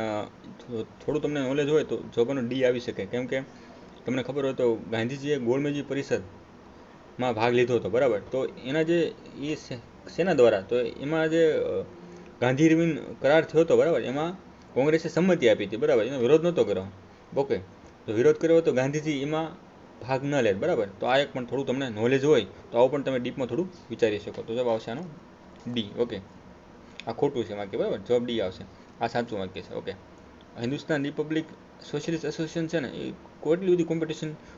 થોડું તમને નોલેજ હોય તો જવાબનો ડી આવી શકે. કેમ કે તમને ખબર હોય તો ગાંધીજીએ ગોળમેજી પરિષદમાં ભાગ લીધો હતો, બરાબર. તો એના જે એ સેના દ્વારા, તો એમાં જે ગાંધી ઇરવિન કરાર થયો હતો, બરાબર, એમાં કોંગ્રેસે સંમતિ આપી હતી, બરાબર, એનો વિરોધ નહોતો કર્યો. ઓકે, તો વિરોધ કર્યો તો ગાંધીજી એમાં ભાગ ન લે, બરાબર. તો આ એક પણ થોડું તમને નોલેજ હોય તો આવું પણ તમે ડીપમાં થોડું વિચારી શકો. તો જવાબ આવશે આનો ડી. ઓકે, આ ખોટું છે વાક્ય, બરાબર, જવાબ ડી આવશે. આ સાચું વાક્ય છે. Okay, Hindustan Republic socialist association છે ને, એ કેટલી બધી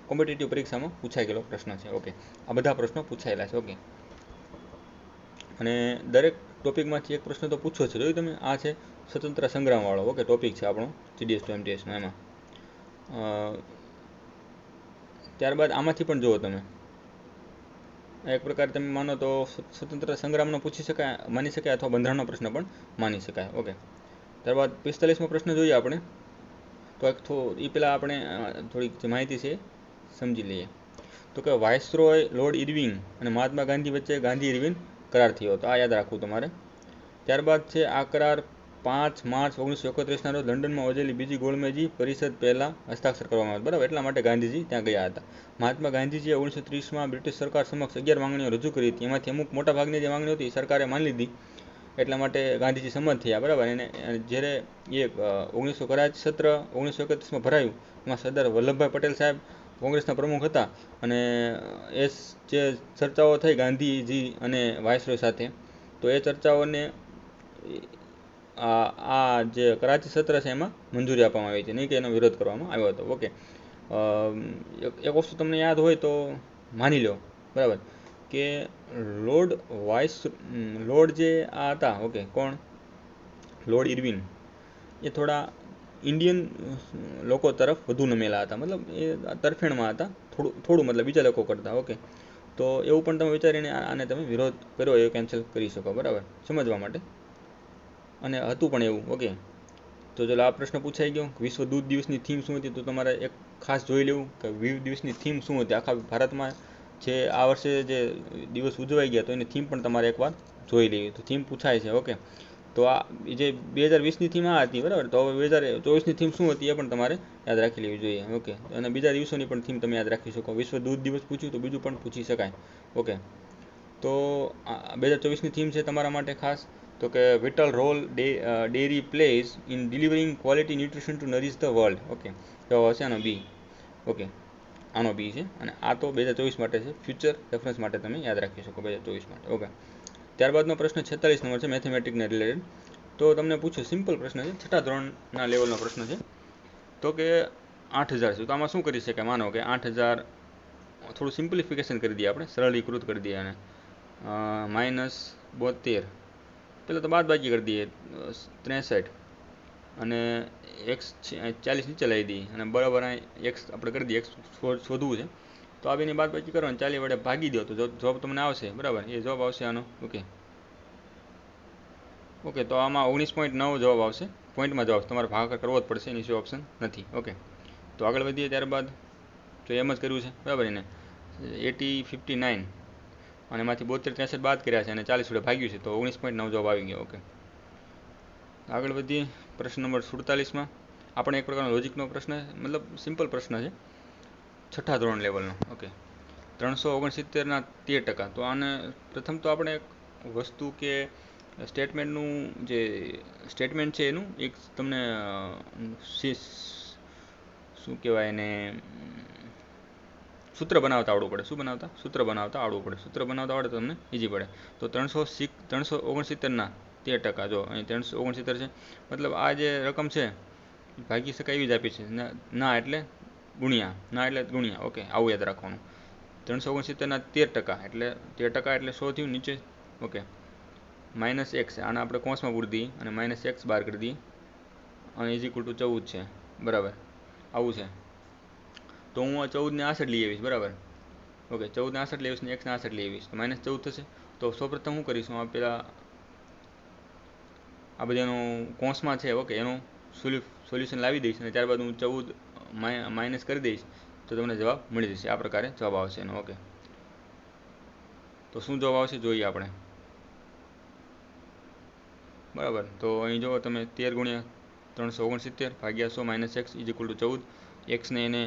કોમ્પિટિટિવ પરીક્ષામાં પૂછાઈ ગયેલો પ્રશ્ન છે. ઓકે, આ બધા પ્રશ્નો પૂછાયેલા છે. ઓકે, અને દરેક ટોપિકમાંથી એક પ્રશ્ન તો પૂછો છે, જોયું તમે. આ છે સ્વતંત્ર સંગ્રામવાળો. ઓકે, ટોપિક છે આપણો GDS to MTSનો એમાં. ત્યારબાદ આમાંથી પણ જુઓ તમે, એક પ્રકારે તમે માનો તો સ્વતંત્ર સંગ્રામનો માની શકાય અથવા બંધારણનો પ્રશ્ન પણ માની શકાય. ઓકે, ત્યારબાદ 45મો પ્રશ્ન જોઈએ આપણે. તો એ પહેલાં આપણે થોડીક જે માહિતી છે સમજી લઈએ. તો કે વાઇસરોય લોર્ડ ઇરવિંગ અને મહાત્મા ગાંધી વચ્ચે ગાંધી ઇરવિન કરાર થયો હતો, આ યાદ રાખવું તમારે. ત્યારબાદ છે આ કરાર 5 માર્ચ 1931ના રોજ લંડનમાં યોજેલી બીજી ગોળમેજી પરિષદ પહેલાં હસ્તાક્ષર કરવામાં આવ્યા, બરાબર. એટલા માટે ગાંધીજી ત્યાં ગયા હતા. મહાત્મા ગાંધીજીએ 1930માં બ્રિટિશ સરકાર સમક્ષ 11 માંગણીઓ રજૂ કરી હતી. એમાંથી અમુક મોટાભાગની જે માંગણીઓ હતી સરકારે માની લીધી, એટલા માટે ગાંધીજી સંમત થયા, બરાબર. એને જ્યારે એ 1900 કરાર સત્ર 1931માં ભરાયું, એમાં સરદાર વલ્લભભાઈ પટેલ સાહેબ કોંગ્રેસના પ્રમુખ હતા. અને એ જે ચર્ચાઓ થઈ ગાંધીજી અને વાઇસરોય સાથે, તો એ ચર્ચાઓને આ જે કરાચી સત્ર છે એમાં મંજૂરી આપવામાં આવી છે, નહીં કે એનો વિરોધ કરવામાં આવ્યો હતો. ઓકે, એક વસ્તુ તમને યાદ હોય તો માની લો, બરાબર, કે લોર્ડ જે આ હતા, ઓકે, કોણ, લોર્ડ ઇરવિન, એ થોડા ઇન્ડિયન લોકો તરફ વધુ નમેલા હતા, મતલબ એ તરફેણમાં હતા થોડું મતલબ બીજા લોકો કરતાં. ઓકે, તો એવું પણ તમે વિચારીને આને તમે વિરોધ કર્યો એ કેન્સલ કરી શકો, બરાબર, સમજવા માટે. અને હતું પણ એવું. ઓકે, તો ચાલો આ પ્રશ્ન પૂછાઈ ગયો. વિશ્વ દૂધ દિવસની થીમ શું હતી? તો તમારે એક ખાસ જોઈ લેવું કે વિશ્વ દિવસની થીમ શું હતી આખા ભારતમાં. જે આ વર્ષે જે દિવસ ઉજવાઈ ગયા તો એની થીમ પણ તમારે એકવાર જોઈ લેવી. તો થીમ પૂછાય છે. ઓકે, તો આ જે 2020ની થીમ આ હતી, બરાબર. તો હવે 2024ની થીમ શું હતી એ પણ તમારે યાદ રાખી લેવી જોઈએ. ઓકે, અને બીજા દિવસોની પણ થીમ તમે યાદ રાખી શકો. વિશ્વ દૂધ દિવસ પૂછ્યું તો બીજું પણ પૂછી શકાય. ઓકે, તો 2024ની થીમ છે તમારા માટે ખાસ, તો કે vital role dairy plays in delivering quality nutrition to nourish the world. Okay, જવાબ હશે આનો બી. ઓકે, આનો બી છે. અને આ તો 2024 માટે છે, ફ્યુચર રેફરન્સ માટે તમે યાદ રાખી શકો 2024 માટે. ઓકે, ત્યારબાદનો પ્રશ્ન 46 નંબર છે મેથેમેટિકને રિલેટેડ. તો તમને પૂછો, સિમ્પલ પ્રશ્ન છે, છઠ્ઠા ધોરણના લેવલનો પ્રશ્ન છે. તો કે 8000 છે, તો આમાં શું કરી શકાય? માનો કે 8000, થોડું સિમ્પ્લિફિકેશન કરી દઈએ આપણે, સરળીકૃત કરી દઈએ અને -72, પહેલાં તો બાદ બાકી કરી દઈએ 63, અને x 40 નીચે લાવી દઈએ, અને બરાબર x આપણે કરી દઈએ, x શોધવું છે. તો આ બેની બાદ બાકી કરવાની, 40 વડે ભાગી દો તો જવાબ તમને આવશે, બરાબર. એ જવાબ આવશે આનો. ઓકે, તો આમાં 19.9 જવાબ આવશે. પોઈન્ટમાં જવાબ, તમારે ભાગાકાર કરવો જ પડશે, એની સિવાય ઓપ્શન નથી. ઓકે, તો આગળ વધીએ. ત્યારબાદ તો એમ જ કર્યું છે, બરાબર. એને 80, 59 અને એમાંથી 72, 63 બાદ કર્યા છે અને 40 વડે ભાગ્યું છે, તો 19.9 જવાબ આવી ગયો. ઓકે, આગળ વધીએ. પ્રશ્ન નંબર 47માં આપણે એક પ્રકારનો લોજિકનો પ્રશ્ન, મતલબ સિમ્પલ પ્રશ્ન છે, છઠ્ઠા ધોરણ લેવલનો. ઓકે, 369ના 13%. તો આને પ્રથમ તો આપણે એક વસ્તુ કે સ્ટેટમેન્ટનું જે સ્ટેટમેન્ટ છે એનું એક તમને શું કહેવાય એને, સૂત્ર બનાવતા આવડવું પડે. શું બનાવતા? સૂત્ર બનાવતા આવડવું પડે. સૂત્ર બનાવતા આવડે તો તમને ઇઝી પડે. તો 369ના 13%, જો અહીં 369 છે, મતલબ આ જે રકમ છે ભાગી શકાય એવી જ આપી છે. ના એટલે ગુણ્યા, ના એટલે ગુણ્યા. ઓકે, આવું યાદ રાખવાનું. 369ના 13%, એટલે 13% એટલે 100 થયું નીચે. ઓકે, -x, આને આપણે કૌંસમાં પૂરી દઈએ અને -x બહાર કરી દઈએ, અને = 14 છે, બરાબર. આવું છે. તો હું આ 14ને 68 લઈ આવીશ, બરાબર. ઓકે, 14ને 68 લઈ આવીશ ને x ને 68 લઈ આવીશ, તો -14 થશે. તો સૌપ્રથમ શું કરીશું, આ પહેલાં આ બધાનું કૌંસમાં છે, ઓકે, એનું સોલ્યુશન લાવી દઈશ અને ત્યારબાદ હું 14 માઇનસ કરી દઈશ, તો તમને જવાબ મળી જશે. આ પ્રકારે જવાબ આવશે એનો. ઓકે, તો શું જવાબ આવશે જોઈએ આપણે, બરાબર. તો અહીં જુઓ તમે, 13 × 369 ભાગ્યા 100 - x = 14. એક્સને એને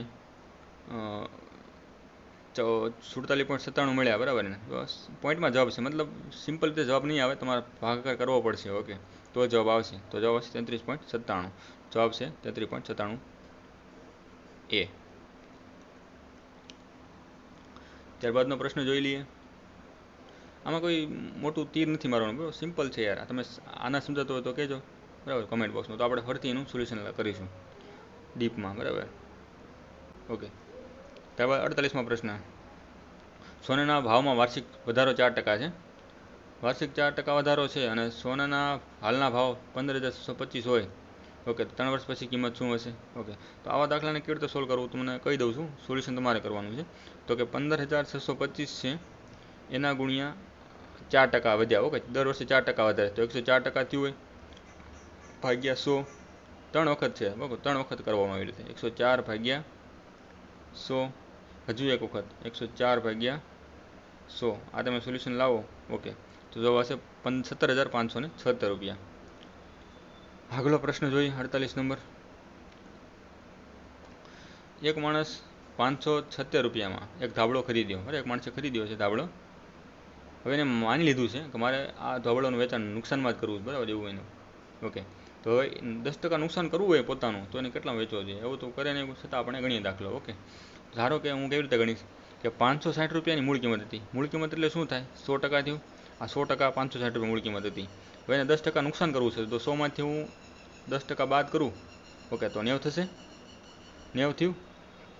47.97 મળ્યા, બરાબર ને. બસ પોઈન્ટમાં જવાબ છે, મતલબ સિમ્પલ રીતે જવાબ નહીં આવે, તમારે ભાગાકાર કરવો પડશે. ઓકે, તો જવાબ આવશે. તો જવાબ આવશે 33.97. જવાબ છે 33.97 એ. ત્યારબાદનો પ્રશ્ન જોઈ લઈએ. આમાં કોઈ મોટું તીર નથી મારવાનું, બરાબર. સિમ્પલ છે યાર. તમે આના સમજાતો હોય તો કહેજો, બરાબર, કમેન્ટ બોક્સમાં. તો આપણે ફરીથી એનું સોલ્યુશન કરીશું ડીપમાં, બરાબર. ઓકે, ત્યારબાદ 48માં પ્રશ્ન. સોનાના ભાવમાં વાર્ષિક વધારો 4% છે. વાર્ષિક 4% વધારો છે અને સોનાના હાલના ભાવ 15,625 હોય. ઓકે, તો 3 વર્ષ પછી કિંમત શું હશે? ઓકે, તો આવા દાખલાને કેવી રીતે સોલ્વ કરવું તમને કહી દઉં છું. સોલ્યુશન તમારે કરવાનું છે. તો કે 15,625 છે, એના ગુણ્યા 4% વધ્યા. ઓકે, દર વર્ષે 4% વધારે, તો 104% થયું હોય, ભાગ્યા 100. 3 વખત છે. ઓકે, 3 વખત કરવામાં આવી રીતે 104 ભાગ્યા 100, હજુ એક વખત 104 ભાગ્યા 100. આ તમે સોલ્યુશન લાવો. ઓકે, તો જવાબ હશે 17,576 રૂપિયા. આગલો પ્રશ્ન જોઈએ, 48 નંબર. એક માણસ 576 રૂપિયામાં એક ધાબળો ખરીદ્યો. બરાબર, એક માણસે ખરીદ્યો છે ધાબળો. હવે એને માની લીધું છે કે મારે આ ધાબળાનું વેચાણ નુકસાનમાં જ કરવું છે, બરાબર, એવું એનું. ઓકે, તો હવે 10% નુકસાન કરવું હોય પોતાનું, તો એને કેટલા વેચવો જોઈએ? એવું તો કરે નહીં, છતાં આપણે ગણીએ દાખલો. ઓકે, ધારો કે હું કેવી રીતે ગણીશ કે 560 રૂપિયાની મૂળ કિંમત હતી. મૂળ કિંમત એટલે શું થાય? 100% થયું. આ 100% 560 રૂપિયા મૂળ કિંમત હતી. હવે એને 10% નુકસાન કરવું છે, તો 100માંથી હું 10% બાદ કરું. ઓકે, તો 90 થશે. 90 થયું.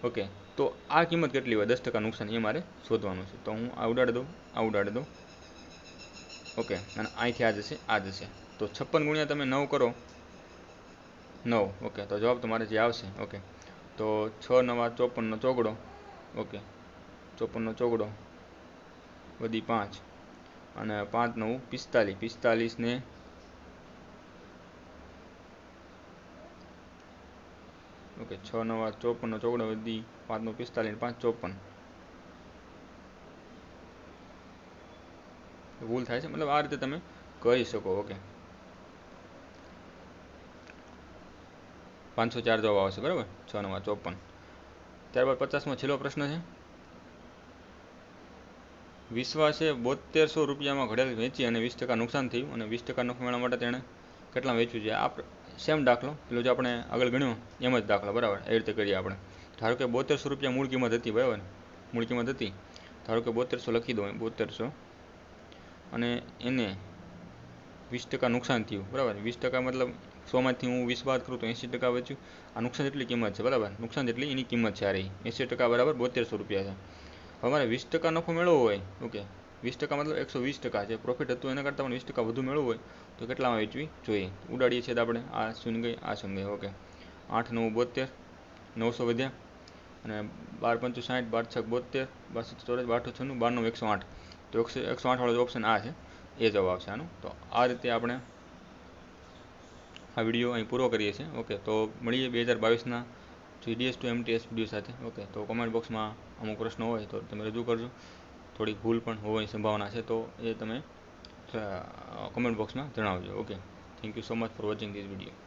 ઓકે, તો આ કિંમત કેટલી હોય 10% નુકસાન, એ મારે શોધવાનું છે. તો હું આ ઉડાડી દઉં, આ ઉડાડી દઉં. ઓકે, અને અહીંથી આ જશે, આ જશે. તો 56 ગુણ્યા તમે 9 કરો, 9. ઓકે, તો જવાબ તમારે જે આવશે. ઓકે, તો 6 × 9 = 54નો ચોગડો. ઓકે, 54નો ચોગડો વધી 5 અને 5 × 9 = 45. 45 ને ઓકે, 6 × 9 = 54નો ચોગડો વધી 5 × 9 = 45 5 = 54. ભૂલ થાય છે, મતલબ આ રીતે તમે કરી શકો. ઓકે, 504 જવાબ આવશે, બરાબર. 6 × 9 = 54. ત્યારબાદ 50માં છેલ્લો પ્રશ્ન છે. વિશ્વાસે 7200 રૂપિયામાં ઘડિયાળ વેચી અને 20% નુકસાન થયું, અને 20% નફો મેળવવા માટે તેણે કેટલા વેચવું છે? આ સેમ દાખલો પેલો જે આપણે આગળ ગણ્યો એમ જ દાખલો, બરાબર. એ રીતે કરીએ આપણે. ધારો કે 7200 રૂપિયા મૂળ કિંમત હતી, બરાબર. મૂળ કિંમત હતી, ધારો કે 7200 લખી દો, 7200, અને એને 20% નુકસાન થયું, બરાબર. 20% મતલબ 100માંથી હું 20 બાદ કરું તો 80% બચ્યું. આ નુકસાન જેટલી કિંમત છે, બરાબર. નુકસાન જેટલી એની કિંમત છે આ રહી. 80% બરાબર 7200 રૂપિયા છે. હવે મારે 20% નફો મેળવવો હોય, ઓકે, 20% મતલબ 120% છે પ્રોફિટ હતું, એના કરતાં પણ 20% વધુ મેળવવું હોય તો કેટલામાં વેચવી જોઈએ? ઉડાડીએ છીએ તો આપણે આ શૂન્ય ગઈ, આ શૂન્ય ગઈ, ઓકે. 8 9 72, 900 વધ્યા, અને 12 5 60, 12 6 72, 12 7 84, 12 96, 12 108. તો 108 વાળો ઓપ્શન આ છે, એ જવાબ આવશે આનો. તો આ રીતે આપણે આ વિડીયો અહીં પૂરો કરીએ છીએ, ઓકે. તો મળીએ 2022ના GDS to MTS વિડીયો સાથે, ઓકે. તો કોમેન્ટ બોક્સમાં અમુક પ્રશ્નો હોય તો તમે રજૂ કરજો. થોડીક ભૂલ પણ હોવાની સંભાવના છે, તો એ તમે કોમેન્ટ બોક્સમાં જણાવજો, okay. Thank you so much for watching this video.